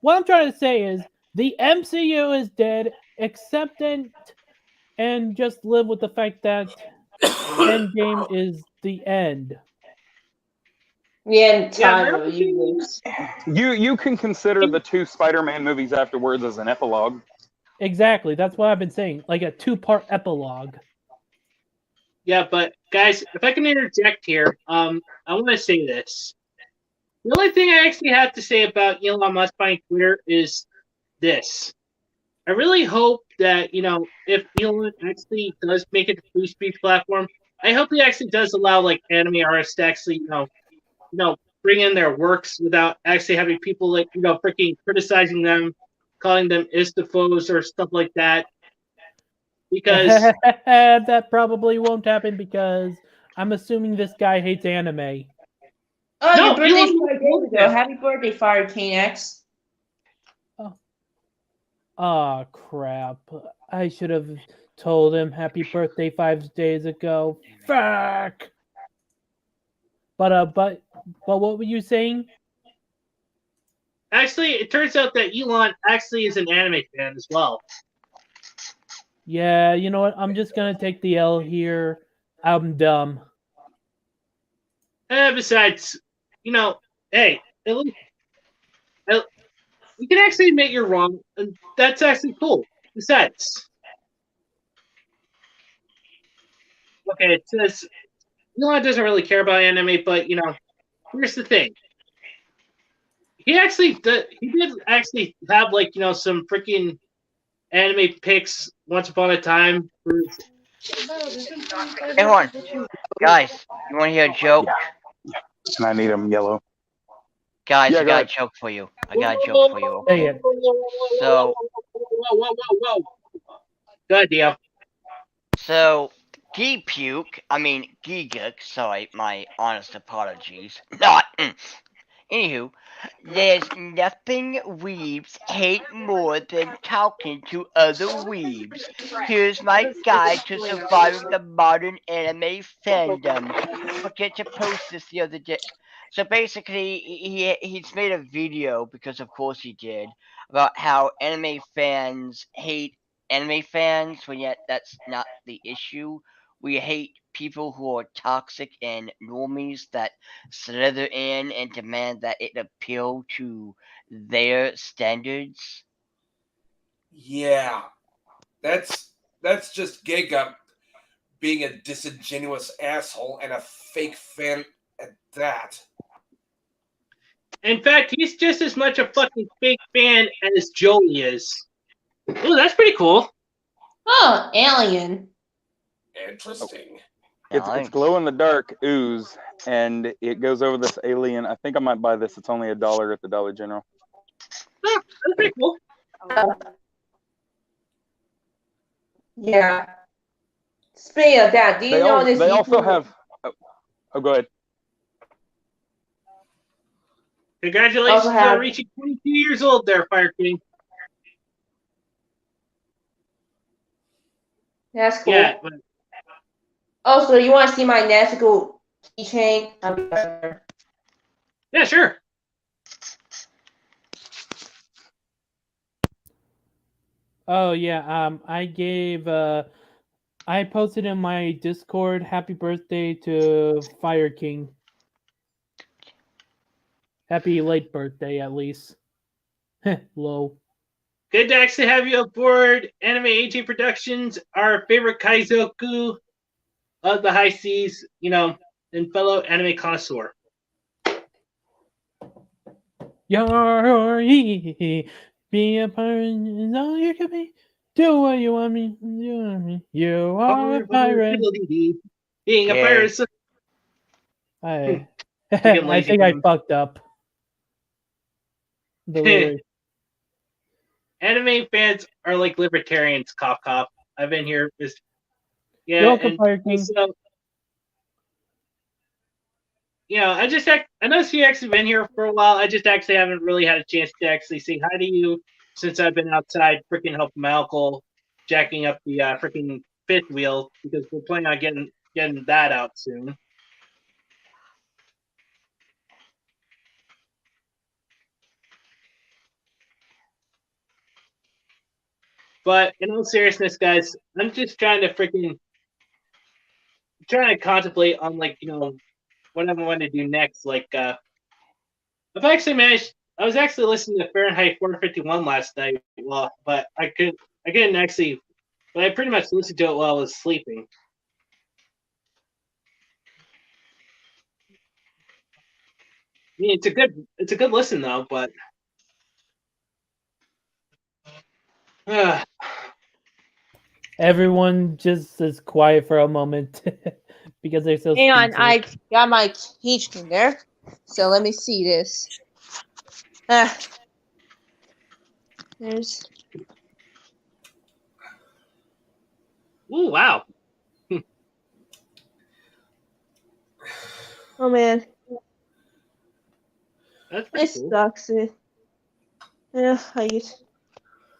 What I'm trying to say is the MCU is dead, accept it, and just live with the fact that Endgame is the end. The end yeah, time my of the only thing universe. You can consider the 2 Spider-Man movies afterwards as an epilogue. Exactly. That's what I've been saying. Like a 2-part epilogue. yeah, but guys, if I can interject here, I want to say this. The only thing I actually have to say about Elon Musk buying Twitter is this. I really hope that, if Elon actually does make it a free speech platform, I hope he actually does allow like anime artists to actually, bring in their works without actually having people like, freaking criticizing them, calling them istifos or stuff like that. Because That probably won't happen because I'm assuming this guy hates anime. Oh, no, your birthday's Elon 5 days loves ago. it. Happy birthday, Fire King X. Oh crap. I should have told him happy birthday 5 days ago. Fuck. But what were you saying? Actually, it turns out that Elon actually is an anime fan as well. Yeah, you know what? I'm just gonna take the L here. I'm dumb. Besides, hey, at least, you can actually admit you're wrong, and that's actually cool. Besides, okay, it says Elon doesn't really care about anime, but here's the thing. He actually did. He did actually have like some freaking anime pics once upon a time. Hey, hold on. Guys, you want to hear a joke? Yeah. And I need them yellow. Guys, Yeah, I go got ahead. a joke for you. I got a joke for you, Say okay? it. So, Whoa. Go ahead, Dio. so, Geeguk, sorry, my honest apologies. Not, anywho, there's nothing weebs hate more than talking to other weebs. Here's my guide to surviving the modern anime fandom. Forget to post this the other day. So basically, he's made a video, because of course he did, about how anime fans hate anime fans, when yet that's not the issue. We hate people who are toxic and normies that slither in and demand that it appeal to their standards. Yeah, that's just Giga being a disingenuous asshole and a fake fan at that. In fact, he's just as much a fucking fake fan as Joey is. Ooh, that's pretty cool. Oh, alien. Interesting. It's glow in the dark ooze, and it goes over this alien. I think I might buy this. It's only $1 at the Dollar General. Oh, that's pretty cool. Yeah. Speaking of that, do you know this? They also YouTuber- have. Oh, go ahead. Congratulations Also on have- reaching 22 years old there, Fire King. That's cool. Yeah, but Also, you want to see my Nezuko keychain? yeah, sure. Oh yeah, I posted in my Discord happy birthday to Fire King. Happy late birthday at least. Low. Good to actually have you aboard Anime AG Productions, our favorite Kaizoku of the high seas, and fellow anime connoisseur. Be a pirate is all you can be. Do what you want me. You are a pirate. Being a Okay. pirate is I Freaking I lazy think I man. fucked up. The lyrics. anime fans are like libertarians. Cough, cough. I've been here. Yeah, You're welcome, and Fire King. so, I noticed you actually been here for a while. I just actually haven't really had a chance to actually say hi to you since I've been outside freaking helping my uncle jacking up the freaking fifth wheel because we're planning on getting that out soon. But in all seriousness, guys, I'm just trying to contemplate on what I want to do next. I've actually managed. I was actually listening to Fahrenheit 451 last night. Well, but I couldn't actually. But I pretty much listened to it while I was sleeping. I mean, it's a good listen though. But Everyone just is quiet for a moment because they're so Hang on, speechless. I got my keychain there. So let me see this. There's. ooh, wow. Oh man, That's pretty it cool. sucks. Yeah,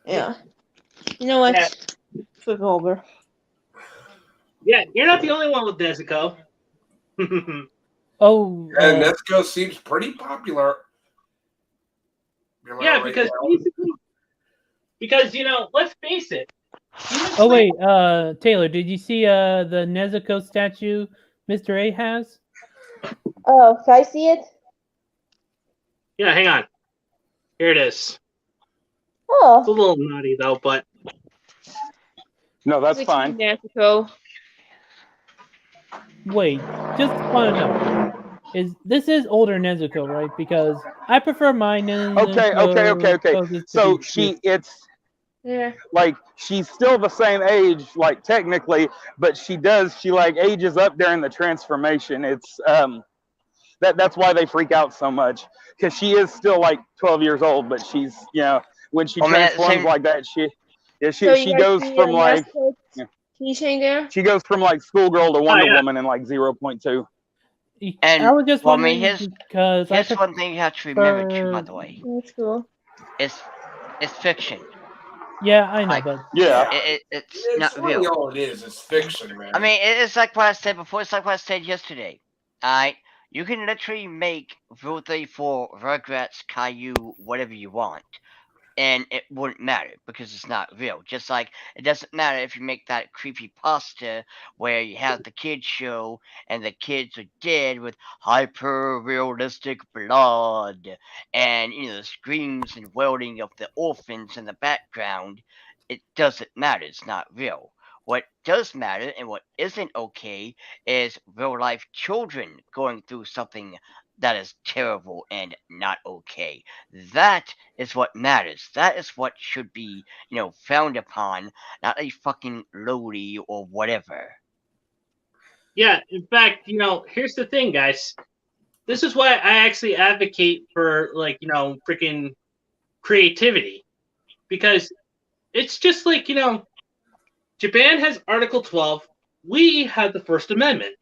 yeah. You know what? Yeah. Flip over. Yeah, you're not the only one with Nezuko. Oh, And Nesco seems pretty popular. Yeah, right because now. basically, let's face it. oh wait, Taylor, did you see the Nezuko statue Mr. A has? Oh, can I see it? Yeah, hang on. Here it is. It's a Oh, little naughty though, but No, that's it's fine. Mexico. Wait, just want to know. This is older Nezuko, right? Because I prefer my Nezuko. Okay. poses to So be it's Yeah. like she's still the same age, like technically, but she like ages up during the transformation. It's that's why they freak out so much, because she is still like 12 years old, but she's when she Oh, man, transforms same- like that, she So you she guys goes see from like Mexico's keychain there? she goes from like schoolgirl to Wonder yeah. Woman in like 0.2. And I was just well, I wondering mean, because I here's one thing you have to remember too, by the way. That's cool. It's fiction. Yeah, I know, Like, but Yeah. It's It's not really real. all it is fiction, man. I mean, it's like what I said before. It's like what I said yesterday. Alright, you can literally make Rule 34, Rugrats, Caillou, whatever you want, and it wouldn't matter because it's not real. Just like it doesn't matter if you make that creepy pasta where you have the kids show and the kids are dead with hyper realistic blood and the screams and wailing of the orphans in the background. It doesn't matter. It's not real. What does matter and what isn't okay is real life children going through something that is terrible and not okay. That is what matters. That is what should be, frowned upon, not a fucking lowly or whatever. Yeah, in fact, here's the thing, guys. This is why I actually advocate for freaking creativity. Because it's just like, Japan has Article 12. We have the First Amendment.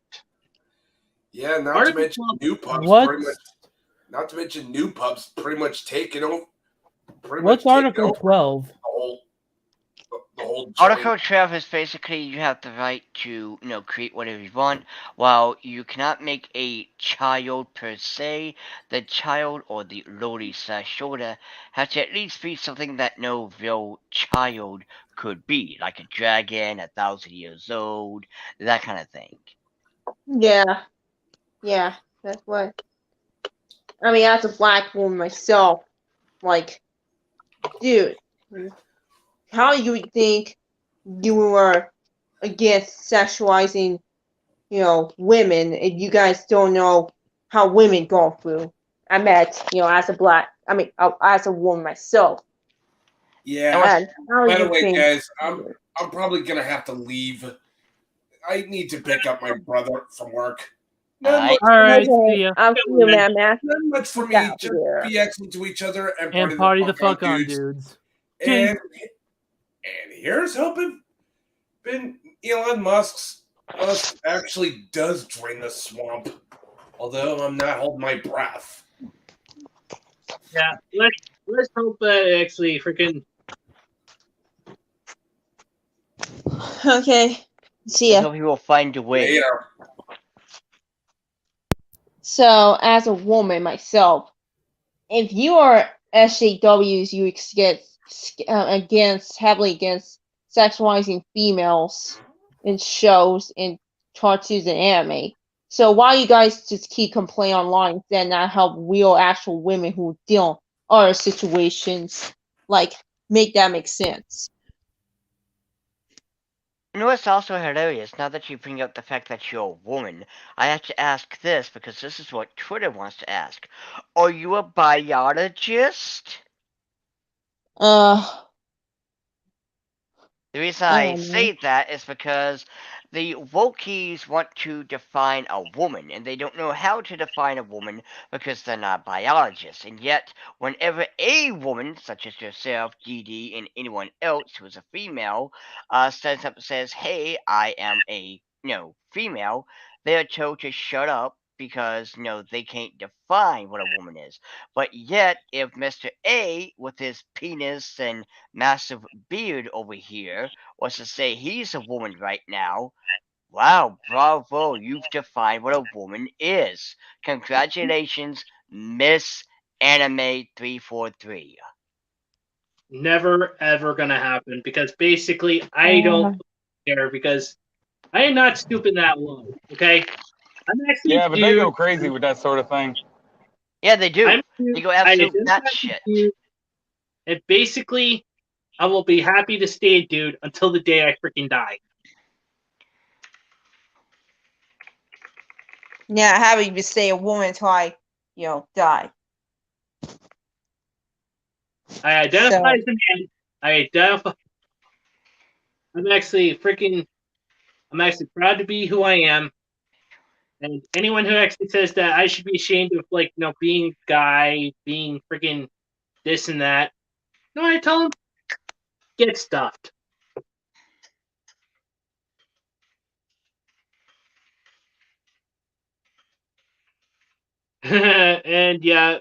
Yeah, not Article to mention 12. new pubs what? pretty much. Not to mention new pubs pretty much taking over. What's Article 12? The whole Article 12 is basically you have the right to, create whatever you want, while you cannot make a child per se. The child or the loli / shoulder has to at least be something that no real child could be, like a dragon, 1,000 years old, that kind of thing. Yeah. Yeah, that's what. I mean, as a black woman myself, like, dude, how you think you were against sexualizing, women if you guys don't know how women go through? I met, as a woman myself. Yeah. And how By the you way, think? guys, I'm probably gonna have to leave. I need to pick up my brother from work. Alright. Alright, see Okay, ya. I'll see you, man. Not much for me. Out Just here. be excellent to each other and And party the fuck on, dudes. dudes. And here's hoping Elon Musk actually does drain the swamp. Although I'm not holding my breath. Yeah, let's hope that it actually freaking. Okay. See Let's ya. hope he will find a way. Later. So, as a woman myself, if you are SJWs, you get heavily against sexualizing females in shows, in cartoons, and anime. So why you guys just keep complaining online instead not help real actual women who deal in other situations? Like, make that make sense. You know what's also hilarious? Now that you bring up the fact that you're a woman, I have to ask this because this is what Twitter wants to ask. Are you a biologist? The reason I say that is because the wokies want to define a woman, and they don't know how to define a woman because they're not biologists. And yet, whenever a woman, such as yourself, GD, and anyone else who is a female, stands up and says, "Hey, I am a female," they are told to shut up because they can't define what a woman is. But yet, if Mr. A, with his penis and massive beard over here, wants to say he's a woman right now, wow, bravo, you've defined what a woman is. Congratulations, Miss Anime 343. Never ever gonna happen because basically I don't care because I am not stooping that low. Okay, I'm actually Yeah, but they go crazy with that sort of thing. Yeah, they do. They go absolute batshit. And basically, I will be happy to stay a dude until the day I freaking die. Yeah, happy to stay a woman until I, die. I identify as a man. I identify. I'm actually proud to be who I am. And anyone who actually says that I should be ashamed of, being a guy, being freaking this and that, I tell them, get stuffed. And yeah,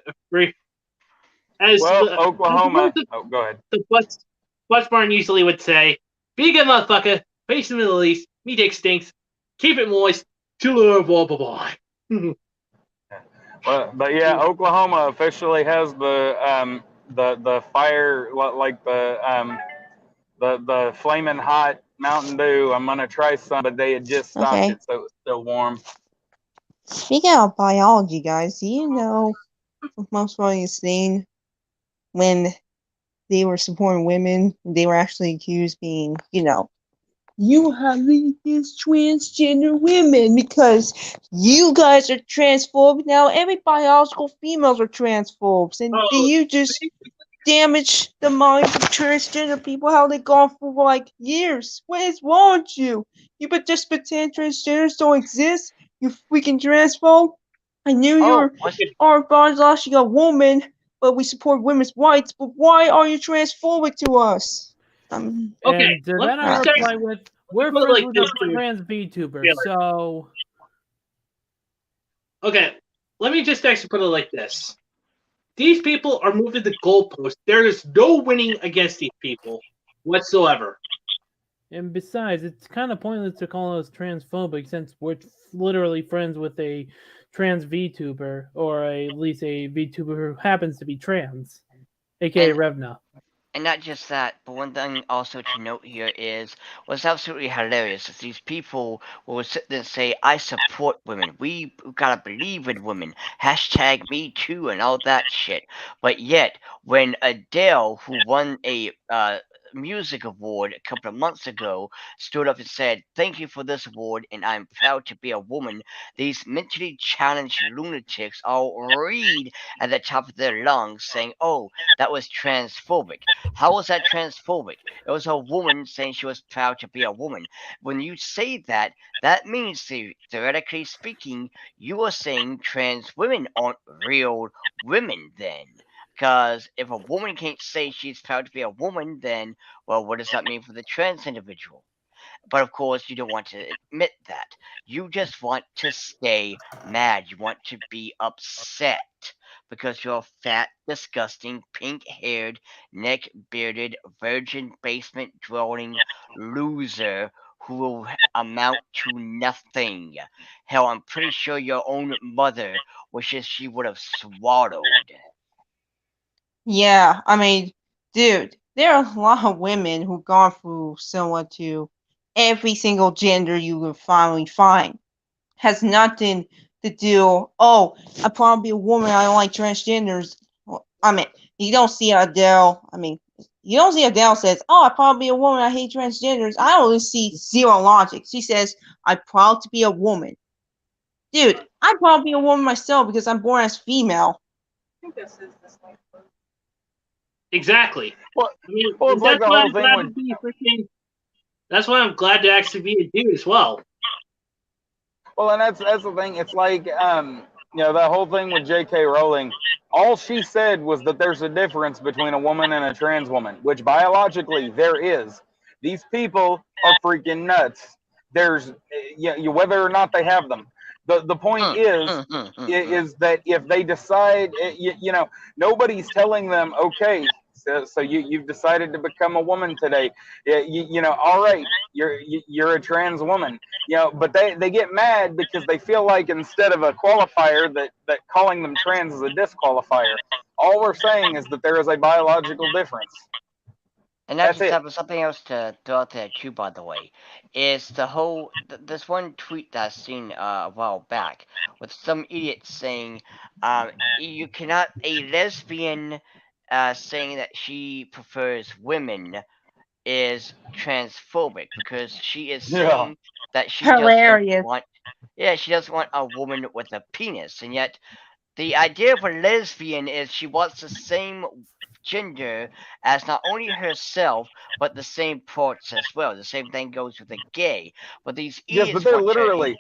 Oklahoma. Go ahead. The Butch Barn usually would say, "Be a good motherfucker, face in the Middle East, me dick stinks, keep it moist, blah blah blah blah." But yeah, Oklahoma officially has the fire, like the flaming hot Mountain Dew. I'm gonna try some, but they had just stopped it, so it was still warm. Speaking of biology, guys, do you know the most funniest thing? When they were supporting women, they were actually accused being, you have these transgender women because you guys are transphobic. Now every biological females are transphobes, and do you just damage the minds of transgender people? How they gone for like years? What is wrong with you? You but just pretend transgenders don't exist. You freaking transphobe. I knew you are biologically a woman, but we support women's rights. But why are you transphobic to us? And to that I reply with, we're friends with a trans VTuber, so... Okay, let me just actually put it like this. These people are moving the goalpost. There is no winning against these people whatsoever. And besides, it's kind of pointless to call us transphobic since we're literally friends with a trans VTuber, or at least a VTuber who happens to be trans, aka Revna. And not just that, but one thing also to note here is what's absolutely hilarious is these people will sit there and say, "I support women. We gotta believe in women. Hashtag me too," and all that shit. But yet, when Adele, who won a music award a couple of months ago, stood up and said, "Thank you for this award, and I'm proud to be a woman," these mentally challenged lunatics all read at the top of their lungs saying, "Oh, that was transphobic." How was that transphobic? It was a woman saying she was proud to be a woman. When you say that, that means, theoretically speaking, you are saying trans women aren't real women then. Because if a woman can't say she's proud to be a woman, then, well, what does that mean for the trans individual? But of course, you don't want to admit that. You just want to stay mad. You want to be upset because you're a fat, disgusting, pink-haired, neck-bearded, virgin basement dwelling loser who will amount to nothing. Hell, I'm pretty sure your own mother wishes she would have swallowed. Yeah, I mean, dude, there are a lot of women who've gone through similar to every single gender you can finally find. Has nothing to do. Oh, I probably a woman. I don't like transgenders. Well, I mean, you don't see Adele. I mean, you don't see Adele says, "Oh, I probably a woman. I hate transgenders." I only see zero logic. She says, "I'm proud to be a woman." Dude, I'm proud to be a woman myself because I'm born as female. Exactly. Well, I mean, well, it's like that's the why whole I'm thing glad with to be freaking. That's why I'm glad to actually be a dude as well. Well, and that's the thing. It's like that whole thing with J.K. Rowling. All she said was that there's a difference between a woman and a trans woman, which biologically there is. These people are freaking nuts. There's whether or not they have them. The point is that if they decide, nobody's telling them, okay, so you've decided to become a woman today. All right, you're a trans woman. But they get mad because they feel like instead of a qualifier that calling them trans is a disqualifier. All we're saying is that there is a biological difference. And That's it. something else to throw out there too, by the way, is the whole this one tweet that I seen a while back with some idiot saying, you cannot a lesbian saying that she prefers women is transphobic because she is Yeah. saying that she Hilarious. she doesn't want a woman with a penis, and yet the idea of a lesbian is she wants the same gender as not only herself but the same parts as well. The same thing goes with a gay. But these Yes, idiots but they're want to literally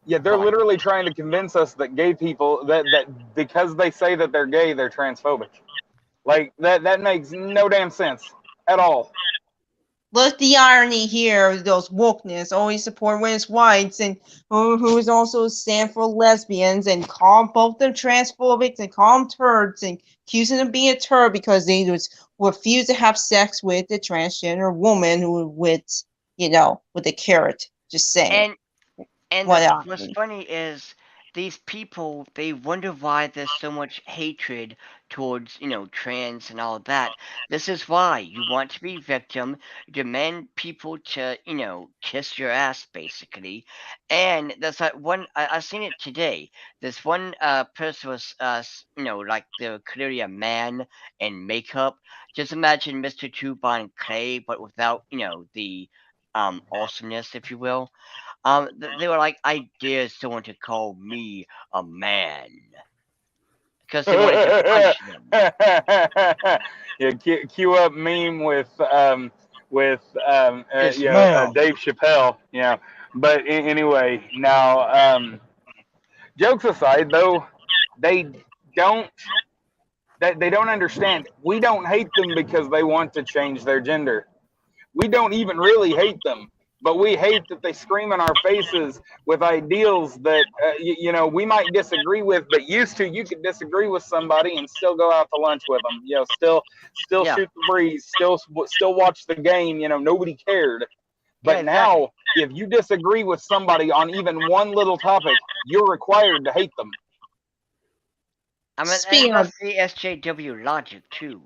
they're literally trying to convince us that gay people that because they say that they're gay, they're transphobic. Like that makes no damn sense at all. Look the irony here, those wokeness always support women's rights and who is also stand for lesbians and call both them transphobics and call them turds and accusing them of being a turd because they refuse to have sex with a transgender woman with with a carrot. Just saying. And What what's irony. funny is these people, they wonder why there's so much hatred towards, trans and all that. This is why you want to be victim, you demand people to, kiss your ass basically. And there's that one I seen it today. This one person was like they're clearly a man in makeup. Just imagine Mr. Tubon Clay, but without, the awesomeness, if you will. They were like, I dare someone to call me a man. Because they wanted to punch them. Yeah, cue up meme with Dave Chappelle. Yeah, but anyway, now jokes aside, though, they don't they don't understand. We don't hate them because they want to change their gender. We don't even really hate them, but we hate that they scream in our faces with ideals that we might disagree with, but used to you could disagree with somebody and still go out to lunch with them. Still Yeah. shoot the breeze, still watch the game. Nobody cared. But Yeah, exactly. now, if you disagree with somebody on even one little topic, you're required to hate them. I mean, Speaking and of that's the SJW logic too.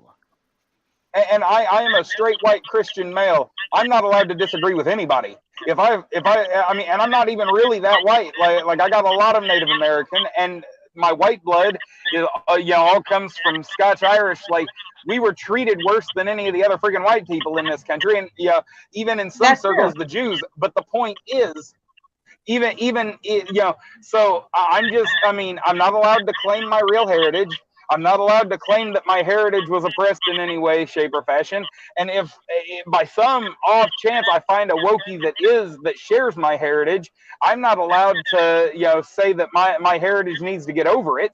And I am a straight white Christian male. I'm not allowed to disagree with anybody. If I mean, and I'm not even really that white. Like I got a lot of Native American, and my white blood is all comes from Scotch Irish. Like we were treated worse than any of the other freaking white people in this country, and even in some That's circles, true. the Jews. But the point is, so I'm not allowed to claim my real heritage. I'm not allowed to claim that my heritage was oppressed in any way, shape, or fashion. And if by some off chance I find a Wookiee that shares my heritage, I'm not allowed to, say that my heritage needs to get over it.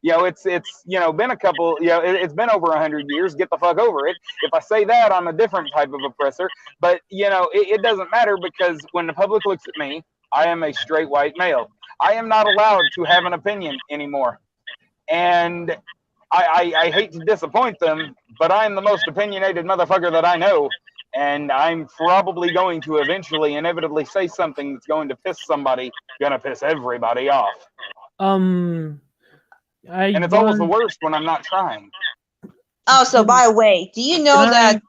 It's been a couple, it's been over 100 years. Get the fuck over it. If I say that, I'm a different type of oppressor. But it doesn't matter, because when the public looks at me, I am a straight white male. I am not allowed to have an opinion anymore. And I hate to disappoint them, but I'm the most opinionated motherfucker that I know. And I'm probably going to eventually, inevitably say something that's going to piss everybody off. And it's always the worst when I'm not trying. Oh, so by the way, do you know that?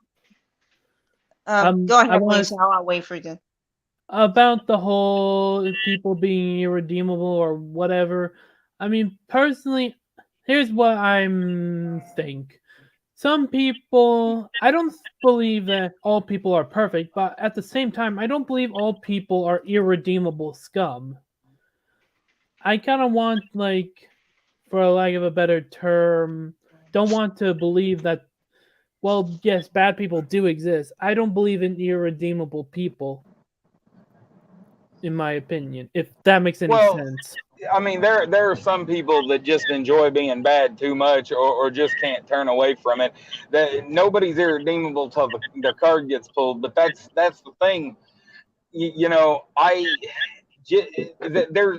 Go ahead, please. I'll wait for you. About the whole people being irredeemable or whatever. I mean, personally, here's what I think. Some people, I don't believe that all people are perfect, but at the same time, I don't believe all people are irredeemable scum. I kind of want, for a lack of a better term, don't want to believe that, well, yes, bad people do exist. I don't believe in irredeemable people, in my opinion, if that makes any sense. I mean, there are some people that just enjoy being bad too much, or just can't turn away from it. That nobody's irredeemable till the card gets pulled. But that's the thing.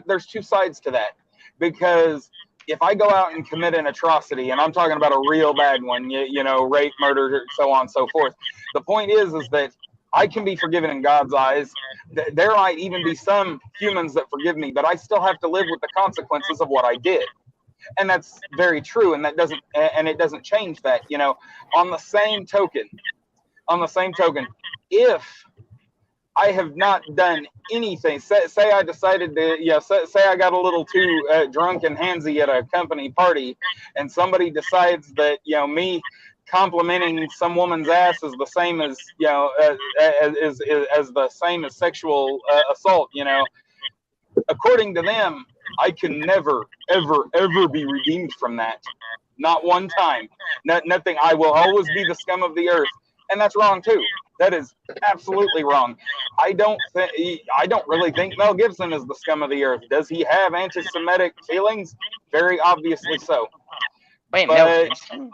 There's two sides to that, because if I go out and commit an atrocity, and I'm talking about a real bad one, rape, murder, so on and so forth. The point is that I can be forgiven in God's eyes. There might even be some humans that forgive me, but I still have to live with the consequences of what I did. And that's very true, and it doesn't change that. On the same token, if I have not done anything, say I decided to, say I got a little too drunk and handsy at a company party, and somebody decides that, me complimenting some woman's ass is the same as, as the same as sexual assault, according to them, I can never, ever, ever be redeemed from that. Not one time. Nothing. I will always be the scum of the earth. And that's wrong too. That is absolutely wrong. I don't really think Mel Gibson is the scum of the earth. Does he have anti-Semitic feelings? Very obviously so. Wait, Mel Gibson?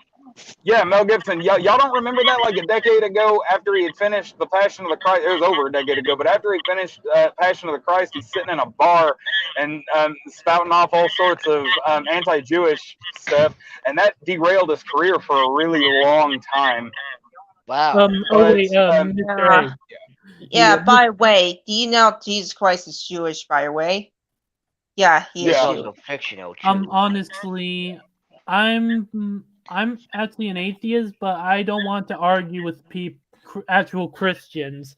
Yeah, Mel Gibson. Y'all don't remember that? Like a decade ago, after he had finished The Passion of the Christ, it was over a decade ago, but after he finished Passion of the Christ, he's sitting in a bar and spouting off all sorts of anti-Jewish stuff, and that derailed his career for a really long time. Wow. Yeah, by the way, do you know Jesus Christ is Jewish, by the way? Yeah, he is Jewish. Also fictional too. Honestly, I'm actually an atheist, but I don't want to argue with actual Christians.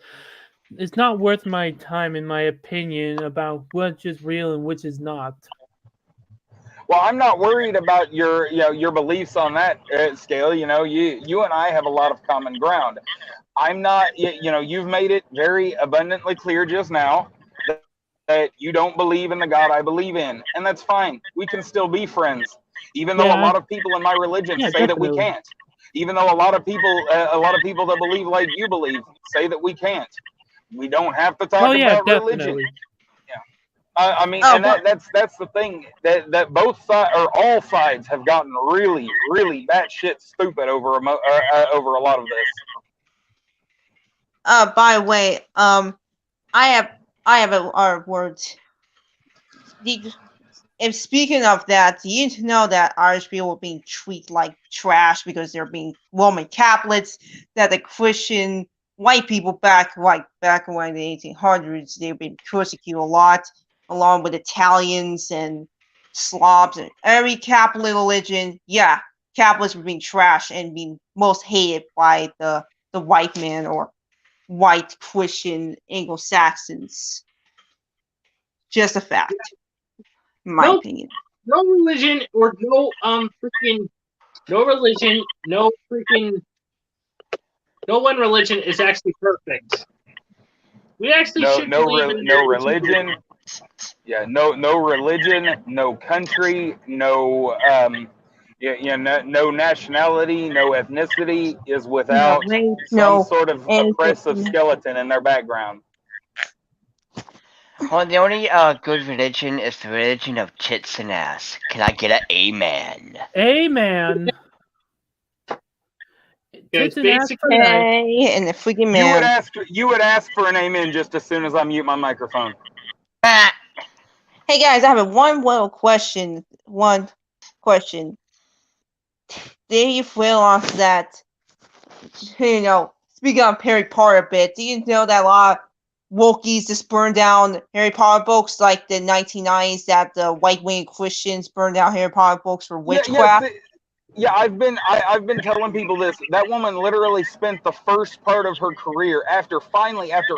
It's not worth my time, in my opinion, about which is real and which is not. Well, I'm not worried about your beliefs on that scale. You and I have a lot of common ground. I'm not, you've made it very abundantly clear just now that you don't believe in the God I believe in, and that's fine. We can still be friends, even though a lot of people in my religion say that we can't. Even though a lot of people that believe like you believe say that we can't. We don't have to talk about religion. I mean, that's the thing that both sides or all sides have gotten really, really batshit stupid over a lot of this. By the way, I have a word. If speaking of that, do you know that Irish people are being treated like trash because they're being Roman Catholics? That the Christian white people back in the 1800s, they've been persecuted a lot, along with Italians and Slavs and every Catholic religion. Yeah, Catholics were being trashed and being most hated by the white man or white Christian Anglo-Saxons. Just a fact, in my opinion. No religion or no religion, no one religion is actually perfect. We actually should believe in no religion. Yeah, no religion, no country, no No nationality, no ethnicity is No without race, some no sort of oppressive anything. skeleton in their background. Well, the only good religion is the religion of tits and ass. Can I get an amen? Amen. Guys, Tits and ass basically, for life. Hey, and the freaking You would ask for an amen just as soon as I mute my microphone. Ah, Hey guys, I have one little question. One question. Did you realize that, speaking of Harry Potter a bit, do you know that a lot of Wokies just burned down Harry Potter books, like the 1990s, that the white-wing Christians burned down Harry Potter books for witchcraft? I've been telling people this. That woman literally spent the first part of her career after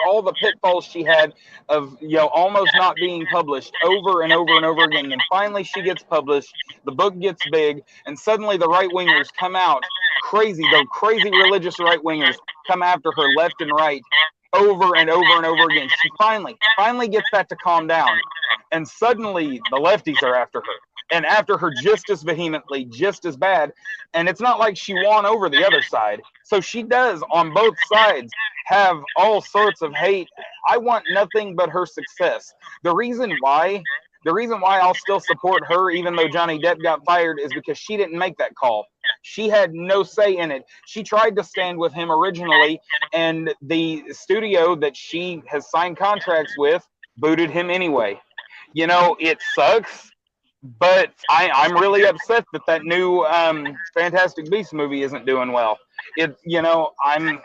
all the pitfalls she had of almost not being published over and over and over again. And finally she gets published, the book gets big, and suddenly the right wingers come out the crazy religious right wingers come after her left and right over and over and over again. She finally gets that to calm down. And suddenly the lefties are after her. And after her just as vehemently, just as bad. And it's not like she won over the other side. So she does, on both sides, have all sorts of hate. I want nothing but her success. The reason why I'll still support her, even though Johnny Depp got fired, is because she didn't make that call. She had no say in it. She tried to stand with him originally, and the studio that she has signed contracts with booted him anyway. It sucks. But I'm really upset that new Fantastic Beasts movie isn't doing well. I'm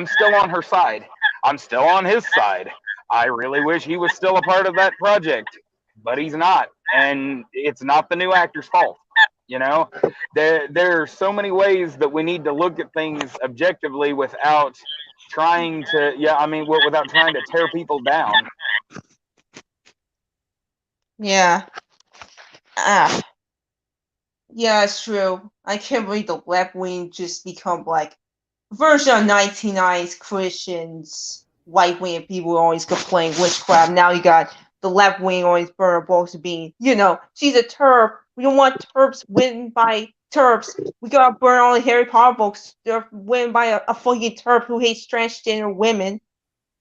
still on her side. I'm still on his side. I really wish he was still a part of that project, but he's not, and it's not the new actor's fault. There are so many ways that we need to look at things objectively without trying to without trying to tear people down. Yeah. Yeah, it's true. I can't believe the left wing just become like version of 1990s Christians. Right wing people always complain witchcraft. Now you got the left wing always burn books being, she's a TERP. We don't want TERPs written by TERPs. We gotta burn all the Harry Potter books. They're written by a fucking TERP who hates transgender women,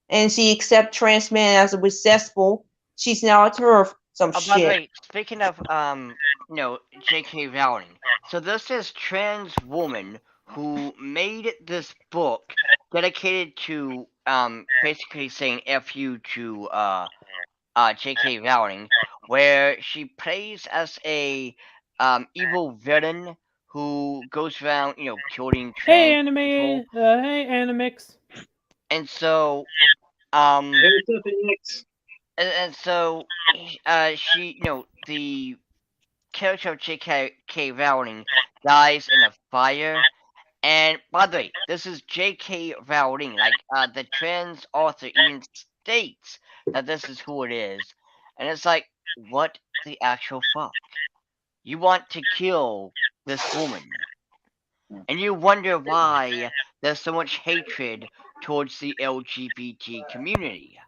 and she accepts trans men as a successful. She's now a TERP. Some by the shit. way, speaking of J.K. Rowling. So this is trans woman who made this book dedicated to basically saying F you to J.K. Rowling, where she plays as a evil villain who goes around, killing Hey, trans people. Hey, Animix. And so, there's nothing next. and so, she, the character of J.K. Rowling dies in a fire. And by the way, this is J.K. Rowling. Like, the trans author even states that this is who it is. And it's like, what the actual fuck? You want to kill this woman. And you wonder why there's so much hatred towards the LGBT community.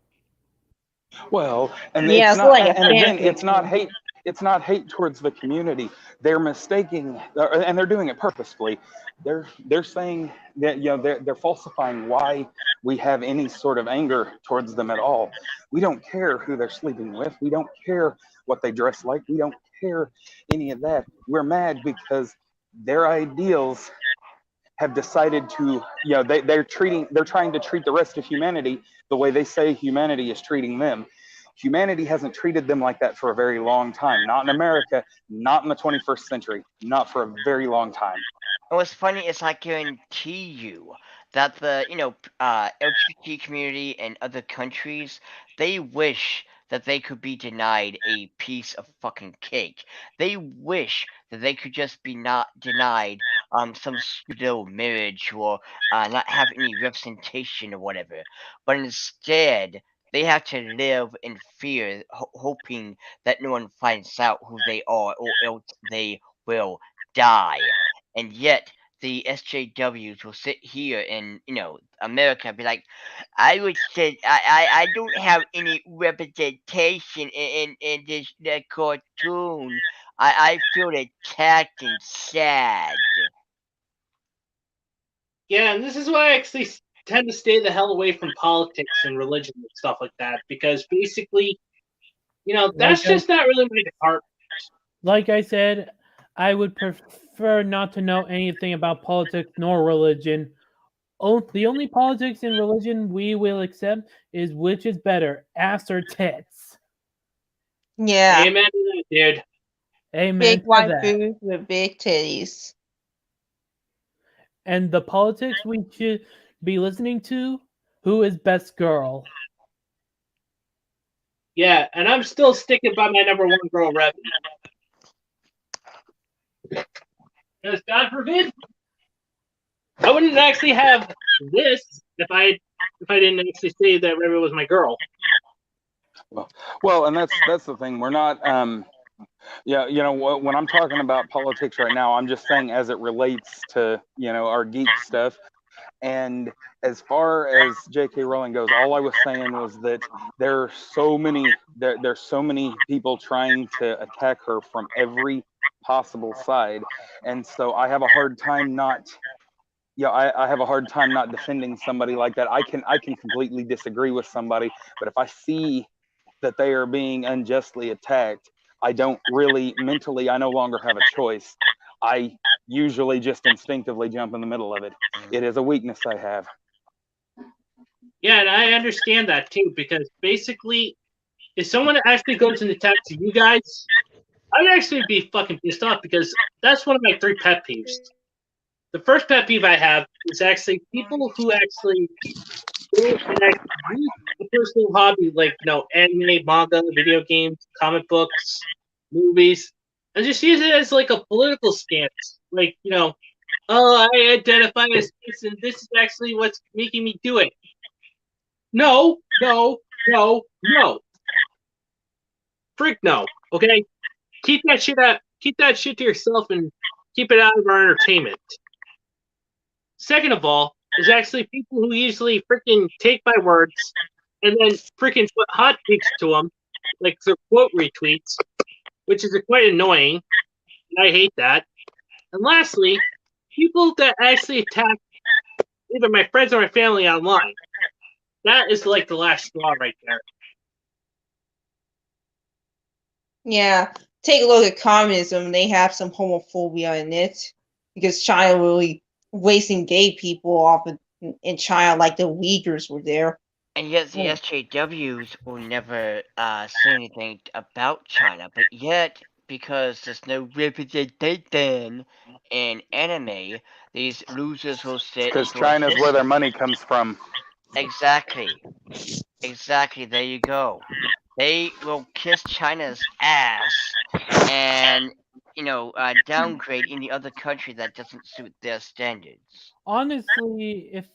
Well, and Yeah, it's it's not, like a and again, fanfic. it's not hate. It's not hate towards the community. They're mistaking, and they're doing it purposefully. They're saying that they're falsifying why we have any sort of anger towards them at all. We don't care who they're sleeping with. We don't care what they dress like. We don't care any of that. We're mad because their ideals have decided to, they're trying to treat the rest of humanity the way they say humanity is treating them. Humanity hasn't treated them like that for a very long time. Not in America, not in the 21st century, not for a very long time. And what's funny is I guarantee you that the LGBT community in other countries, they wish that they could be denied a piece of fucking cake. They wish that they could just be not denied some pseudo marriage or not have any representation or whatever. But instead, they have to live in fear, hoping that no one finds out who they are, or else they will die. And yet the SJWs will sit here in America and be like, I would say I don't have any representation in this cartoon. I feel attacked and sad. Yeah, and this is why I actually tend to stay the hell away from politics and religion and stuff like that, because basically, that's just not really my department. Like I said, I would prefer not to know anything about politics nor religion. The only politics and religion we will accept is which is better, ass or tits. Yeah. Amen to that, dude. Amen Big to white that. boobs with big titties. And the politics we should be listening to, who is best girl? Yeah, and I'm still sticking by my number one girl, Rev. Because God forbid, I wouldn't actually have this if I didn't actually say that Rev was my girl. Well, and that's the thing. We're not. Yeah, when I'm talking about politics right now, I'm just saying as it relates to our geek stuff. And as far as J.K. Rowling goes, all I was saying was that there's so many people trying to attack her from every possible side, and so I have a hard time not. Yeah, I have a hard time not defending somebody like that. I can completely disagree with somebody, but if I see that they are being unjustly attacked, I don't really mentally. I no longer have a choice. I usually just instinctively jump in the middle of it. It is a weakness I have. Yeah, and I understand that too, because basically, if someone actually goes and attacks you guys, I'd actually be fucking pissed off, because that's one of my 3 pet peeves. The first pet peeve I have is actually people who actually use a personal hobby like anime, manga, video games, comic books, movies, and just use it as like a political stance. Like, oh, I identify as this, and this is actually what's making me do it. No, no, no, no. Freak no. Okay? Keep that shit out. Keep that shit to yourself and keep it out of our entertainment. Second of all, is actually people who usually freaking take my words and then freaking put hot takes to them, like their quote retweets, which is quite annoying, and I hate that. And lastly, people that actually attack either my friends or my family online. That is like the last straw right there. Yeah. Take a look at communism. They have some homophobia in it because China really wasting gay people off in China, like the Uyghurs were there. And yet the SJWs will never say anything about China, but yet, because there's no representation in anime, these losers will sit because China's where their money comes from. Exactly. Exactly, there you go. They will kiss China's ass and, downgrade any other country that doesn't suit their standards. Honestly, if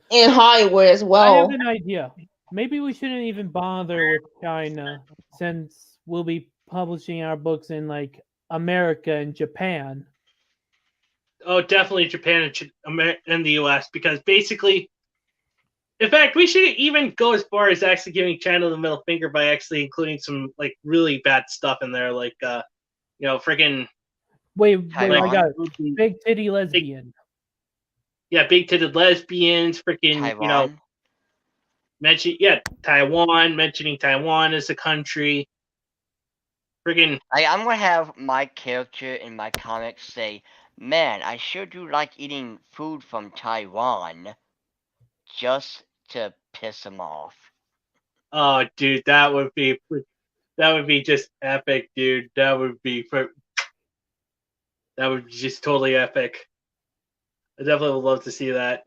In Hollywood as I well. have an idea. Maybe we shouldn't even bother with China, since we'll be publishing our books in like America and Japan. Oh, definitely Japan and the U.S. because basically, in fact, we should even go as far as actually giving China the middle finger by actually including some like really bad stuff in there, like freaking. Wait, I Taiwan? got it. Big titty lesbian. Big titted lesbians, freaking, Taiwan? Taiwan, mentioning Taiwan as a country. Friggin' I'm gonna have my character in my comics say, "Man, I sure do like eating food from Taiwan," just to piss him off. Oh, dude, that would be just epic, dude. That would be just totally epic. I definitely would love to see that.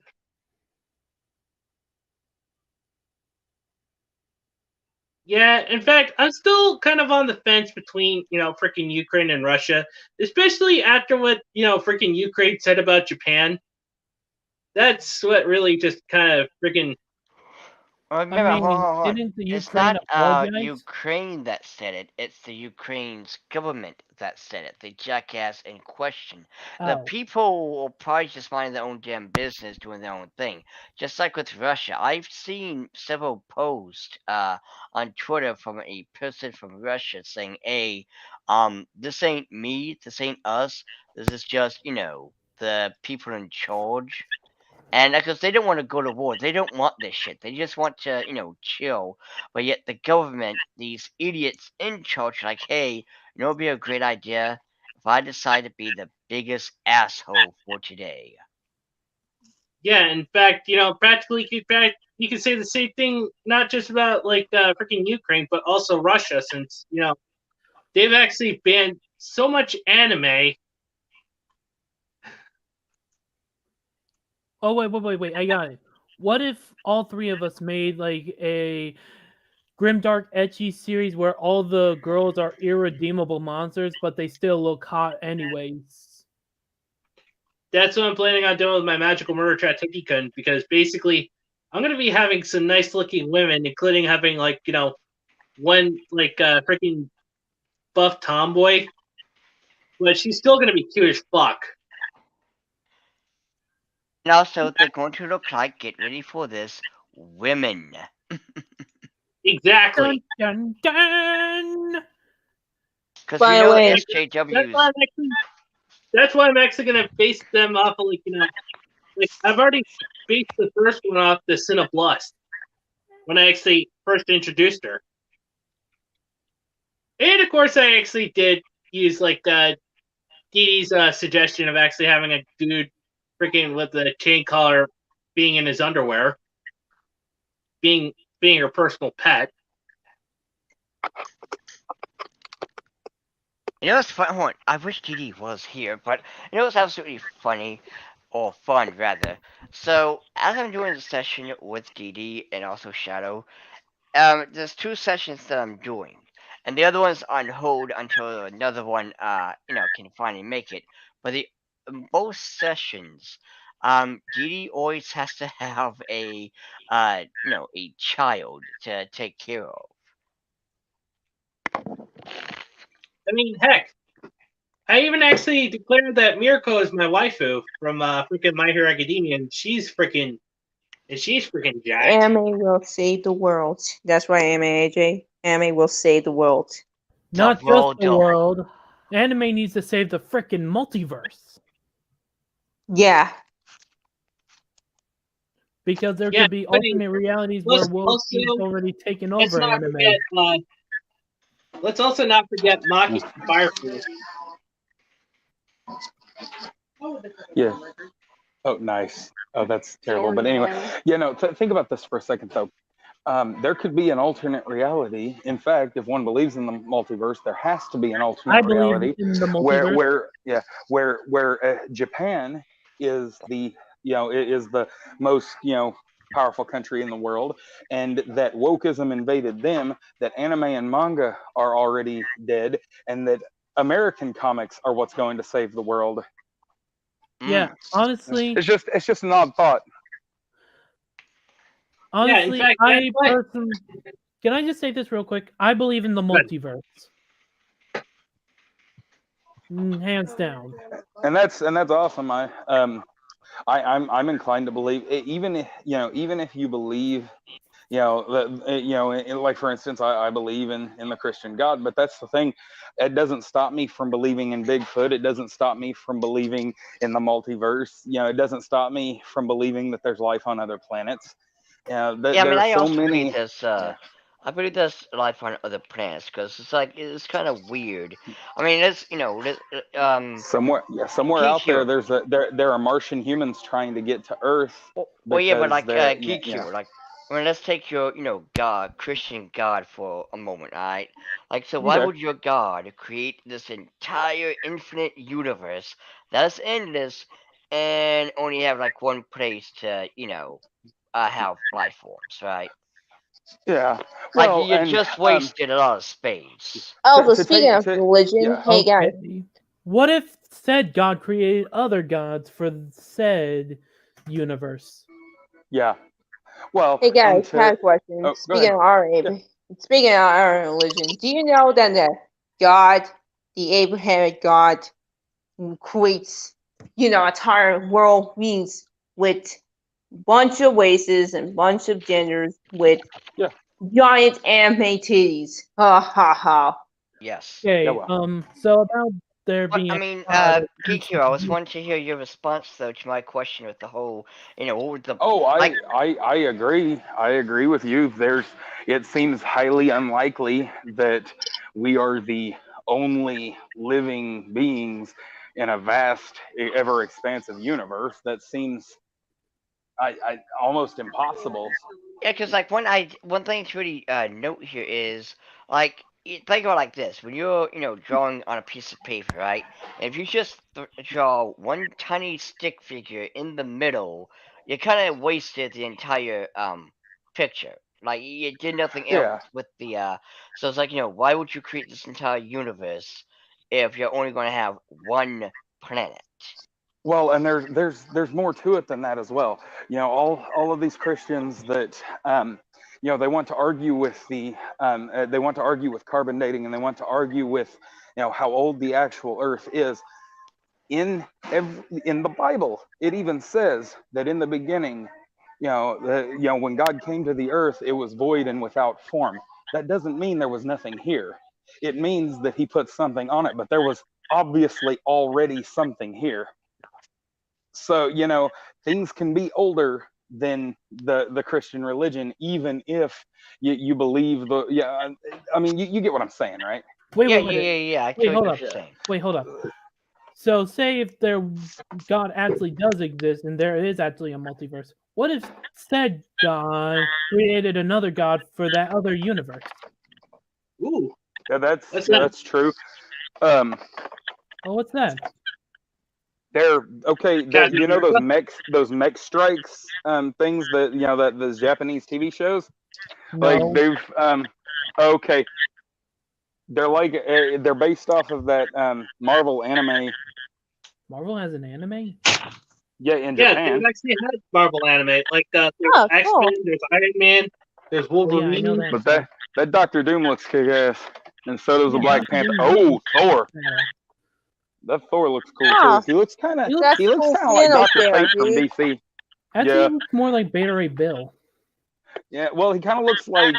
Yeah, in fact, I'm still kind of on the fence between, freaking Ukraine and Russia, especially after what, freaking Ukraine said about Japan. That's what really just kind of freaking Remember, hold on, hold on. didn't the It's Ukraine not apologize? Ukraine that said it. It's the Ukraine's government that said it. The jackass in question. The Oh. people will probably just mind their own damn business, doing their own thing. Just like with Russia, I've seen several posts on Twitter from a person from Russia saying, "Hey, this ain't me. This ain't us. This is just the people in charge." And because they don't want to go to war, they don't want this shit. They just want to, chill. But yet the government, these idiots in charge, are like, hey, it'd be a great idea if I decide to be the biggest asshole for today. Yeah, in fact, practically you could say the same thing, not just about freaking Ukraine, but also Russia, since they've actually banned so much anime. Oh wait! I got it. What if all three of us made like a grimdark, ecchi series where all the girls are irredeemable monsters, but they still look hot anyways? That's what I'm planning on doing with my magical murder trap Tiki-kun, because basically I'm gonna be having some nice looking women, including having one freaking buff tomboy, but she's still gonna be cute as fuck. And also, they're going to look like, get ready for this, women. Exactly. Dun dun dun! Because By we the know way- the SJWs. That's why I'm actually gonna base them off of I've already based the first one off the Sin of Lust when I actually first introduced her. And of course, I actually did use Dee Dee's suggestion of actually having a dude freaking with a chain collar being in his underwear, being her personal pet. It's fun. Hold on. I wish Dee was here, but it's absolutely funny, or fun rather. So as I'm doing the session with Dee and also Shadow, there's 2 sessions that I'm doing, and the other one's on hold until another one, can finally make it. But both sessions, Dee always has to have a child to take care of. I mean, heck, I even actually declared that Mirko is my waifu from freaking My Hero Academia, and she's freaking jacked. Anime will save the world. That's right, AJ. Anime will save the world. Not just the world. Anime needs to save the frickin' multiverse. Yeah. Because there could be alternate realities where Woke is already taken over anime. Let's also not forget Maki Fire Force. Yeah. Oh, nice. Oh, that's terrible. But anyway, think about this for a second, though. There could be an alternate reality. In fact, if one believes in the multiverse, there has to be an alternate reality in the multiverse. where Japan is the most powerful country in the world, and that wokeism invaded them, that anime and manga are already dead, and that American comics are what's going to save the world. Yeah, honestly, it's just an odd thought. Honestly, yeah, in fact, I personally, can I just say this real quick? I believe in the multiverse, hands down. And that's awesome. I'm inclined to believe, even if you believe, like for instance, I believe in the Christian God, but that's the thing. It doesn't stop me from believing in Bigfoot. It doesn't stop me from believing in the multiverse. It doesn't stop me from believing that there's life on other planets. I believe there's life on other planets, because it's kind of weird. I mean, it's somewhere out there, there are Martian humans trying to get to Earth. Well, yeah, but let's take your God, Christian God, for a moment, alright? So why would your God create this entire infinite universe that's endless and only have one place to have life forms, right? Yeah. Well, you just wasted a lot of space. Also, speaking of religion, hey guys. What if said God created other gods for said universe? Yeah. Well, Hey guys, I have a into question. oh, go ahead. Speaking of our religion, do you know that the God, the Abrahamic God, creates, entire world beings with bunch of races and bunch of genders with Yeah. giant anime titties. Ha ha ha. Yes. Okay. Yeah, well. So about there But, being I a mean, God, Geek Hero, I was wanting to hear your response though to my question with the whole, what would the Oh, like? I agree. I agree with you. It seems highly unlikely that we are the only living beings in a vast, ever expansive universe. That seems almost impossible. Yeah, because like one thing to really note here is like think about it like this: when you're drawing on a piece of paper, right? And if you just draw one tiny stick figure in the middle, you kind of wasted the entire picture. Like you did nothing else Yeah. with the So it's like why would you create this entire universe if you're only going to have one planet? Well, and there's more to it than that as well. All of these Christians that they want to argue with they want to argue with carbon dating, and they want to argue with how old the actual Earth is. In in the Bible, it even says that in the beginning, when God came to the earth, it was void and without form. That doesn't mean there was nothing here. It means that He put something on it, but there was obviously already something here. So things can be older than the Christian religion, even if you believe I mean, you get what I'm saying, right? wait, Yeah, wait, wait, yeah. I wait, totally hold get up. what you're saying. Wait, hold up. So say if God actually does exist and there is actually a multiverse, what if said God created another God for that other universe? Ooh, Yeah, that's not. that's true. Um, Oh, what's that? they're okay. Captain Those mech strikes things that that those Japanese TV shows, like No. they've okay, they're like they're based off of that Marvel anime. Marvel has an anime? Yeah, in Yeah, Japan. they've actually had Marvel anime. Like there's Oh, X cool. Men, there's Iron Man, there's Oh, yeah, I Wolverine. know that. But that Doctor Doom looks kick ass, and so does the Yeah, Black Dr. Panther. Doom Oh, looks Thor! badass. That Thor looks cool Ah, too. He looks kind of. He looks, that's He looks cool kind of like Thanos Doctor there, Fate from dude. DC. actually Yeah, looks more like Beta Ray Bill. yeah. Well, he kind of looks like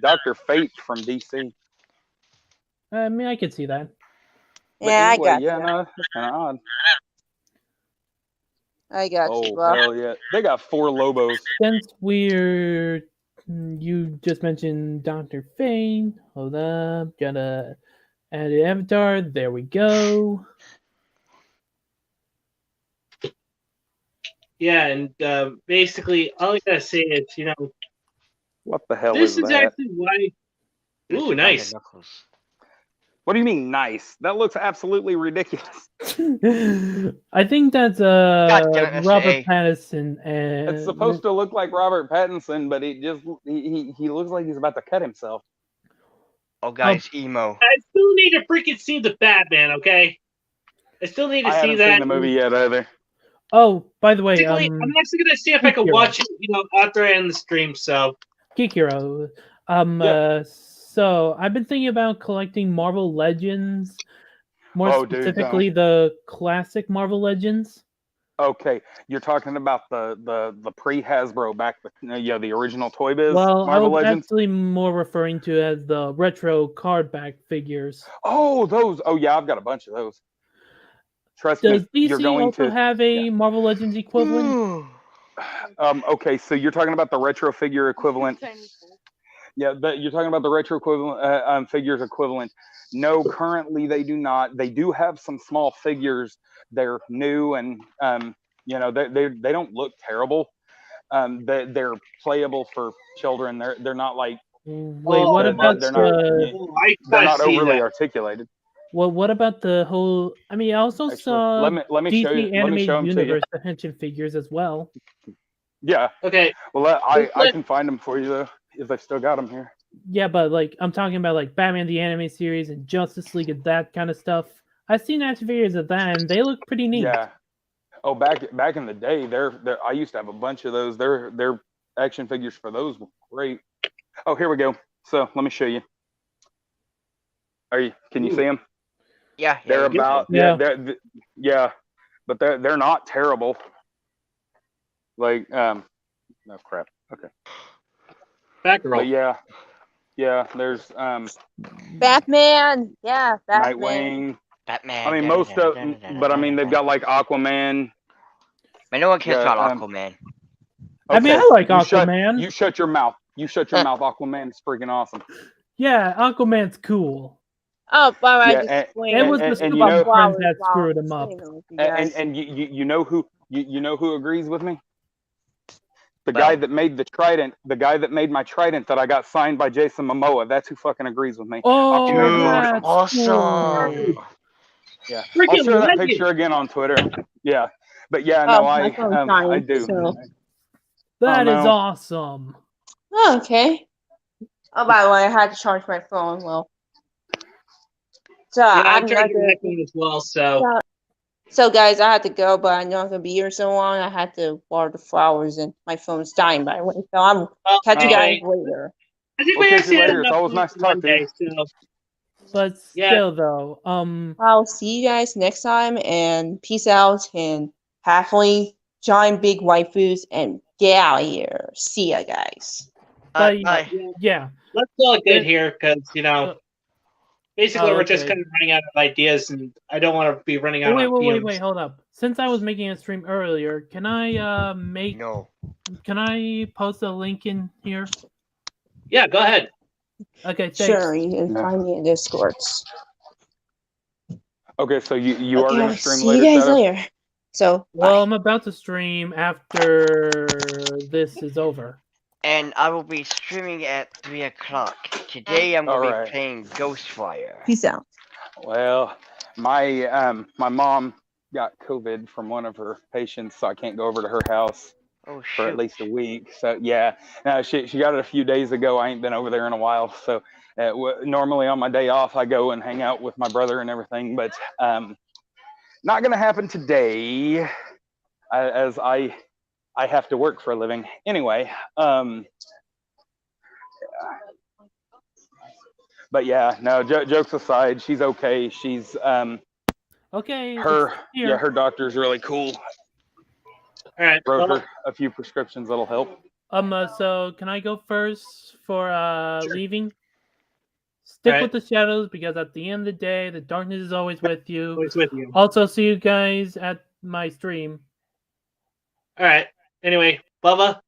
Doctor Fate from DC. I mean, I could see that. But Yeah, I anyway, got yeah, you. no, that's kind of odd. I got you, Oh bro. hell yeah! They got 4 Lobos. Since you just mentioned Dr. Fate, hold up, gotta add an avatar. There we go. Yeah, and basically all I gotta say is, What the hell this is is that? actually why. Ooh, Mr. nice. Knuckles. What do you mean nice? That looks absolutely ridiculous. I think that's God damn it, Mr. Robert A. Pattinson It's and supposed to look like Robert Pattinson, but he looks like he's about to cut himself. Oh, guys, emo. I still need to freaking see the Batman. Okay, I still need to I see haven't that. seen the movie yet either. oh, by the way, Basically, I'm actually gonna see if I can Geek watch it, after I end the stream. So Geek Hero. So I've been thinking about collecting Marvel Legends, more Oh, dude, specifically the classic Marvel Legends. Okay, you're talking about the pre Hasbro back the original Toy Biz Well, I Marvel was Legends. actually more referring to as the retro card back figures. Oh, those. Oh yeah, I've got a bunch of those. Trust Does me, you're DC going also to. have a Marvel Legends equivalent? Okay, so you're talking about the retro figure equivalent. Yeah, you're talking about the retro equivalent figures equivalent. No, currently they do not. They do have some small figures. They're new and they don't look terrible. They're playable for children. They're not like Wait, what about they're not they're not overly articulated. Well, what about the whole? I mean, I also Actually, saw let me show you. DC Let me show Animated them to you. Universe attention figures as well. Yeah. okay. Well, I can find them for you though if I still got them here. Yeah, but like I'm talking about like Batman the Anime Series and Justice League and that kind of stuff. I've seen action figures of that, and they look pretty neat. Yeah. Oh, back in the day, I used to have a bunch of those. They're action figures for those were great. Oh, here we go. So let me show you. Can you see them? Yeah, They're you can. about but they're not terrible. Like oh crap. Okay. Batgirl. But yeah. There's Batman. Yeah, Batman. Nightwing. Batman. I mean most of, but I mean they've got like Aquaman. But no one cares Yeah, about Aquaman. I mean, Okay, I like you Aquaman. You shut your mouth. You shut your mouth. Aquaman is freaking awesome. Yeah, Aquaman's cool. Oh, but I Yeah, just It was the and stupid you know- friends that screwed him up. And you know who agrees with me? The Well- guy that made the trident, the guy that made my trident that I got signed by Jason Momoa. That's who fucking agrees with me. Oh, Aquaman that's awesome. cool. Yeah, Freaking I'll share that legend. picture again on Twitter. Yeah, but yeah, Oh, no, my phone's dying, I do. so- That is no. awesome. Oh, okay. Oh, by the way, I had to charge my phone. Well, so Yeah, I'm I'm not trying to gonna. connect them as well. So So, guys, I had to go, but I'm not gonna be here so long. I had to water the flowers, and my phone's dying, by the way. So I'm catch you guys later. I think We'll we catch you actually had later. It's enough always fun nice to for talk one to you. day. So But Yeah. still, though, I'll see you guys next time, and peace out, and happily giant big waifus, and get out of here. See ya, guys. but Bye. yeah. let's call it good It- here because basically we're just okay. kind of running out of ideas, and I don't want to be running out. Wait, of wait, fumes. hold up. Since I was making a stream earlier, can I No. can I post a link in here? Yeah, go ahead. Okay, thanks. Sure, you can Yeah. find me in Discords. Okay, so you are Okay, going I'll to stream see later, you guys Shadow? later. So, Well, bye. I'm about to stream after this is over. And I will be streaming at 3 o'clock. Today I'm going to Alright. be playing Ghostwire. Peace out. Well, my mom got COVID from one of her patients, so I can't go over to her house Oh, for at shoot. least a week. So yeah, no, she got it a few days ago. I ain't been over there in a while. So normally on my day off, I go and hang out with my brother and everything, but not gonna happen today, as I have to work for a living anyway. But yeah, no, jokes aside, she's okay. She's Okay. her it's here. her doctor's really cool. All right. Wrote Well, her a few prescriptions that'll help. So can I go first for leaving? Stick Alright. with the shadows because at the end of the day, the darkness is always with you. always with you. Also, see you guys at my stream. All right. Anyway, Bubba.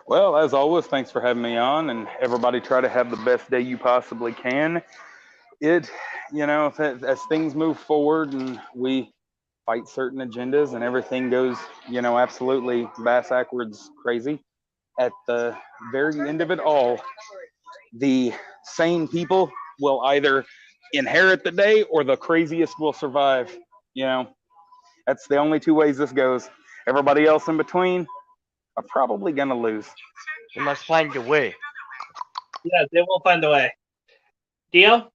Well, as always, thanks for having me on, and everybody try to have the best day you possibly can. As things move forward and we fight certain agendas and everything goes, absolutely backwards crazy, at the very end of it all, the sane people will either inherit the day or the craziest will survive. That's the only two ways this goes. Everybody else in between are probably going to lose. You must find a way. Yeah, they will find a way. Dio?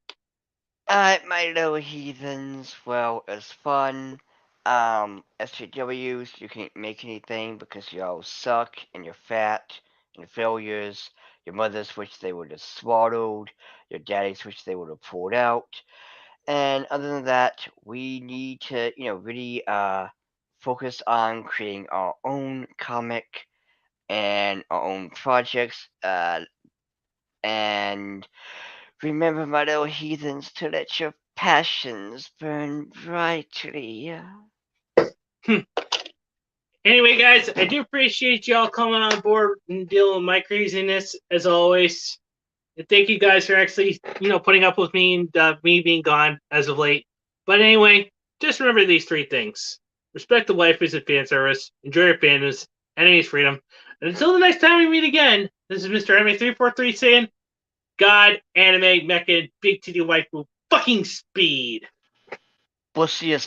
My little heathens, well, it's fun. SJWs, you can't make anything because you all suck and you're fat and you're failures. Your mothers wish they would have swallowed. Your daddies wish they would have pulled out. And other than that, we need to, really focus on creating our own comic and our own projects. And remember, my little heathens, to let your passions burn brightly. Anyway, guys, I do appreciate y'all coming on board and dealing with my craziness as always. And thank you guys for actually, putting up with me and me being gone as of late. But anyway, just remember these three things. Respect the waifus and fan service. Enjoy your fandoms. Enemies freedom. And until the next time we meet again, this is Mr. Anime343 saying, God, anime, mecha, big titty waifu, fucking speed. We'll see you.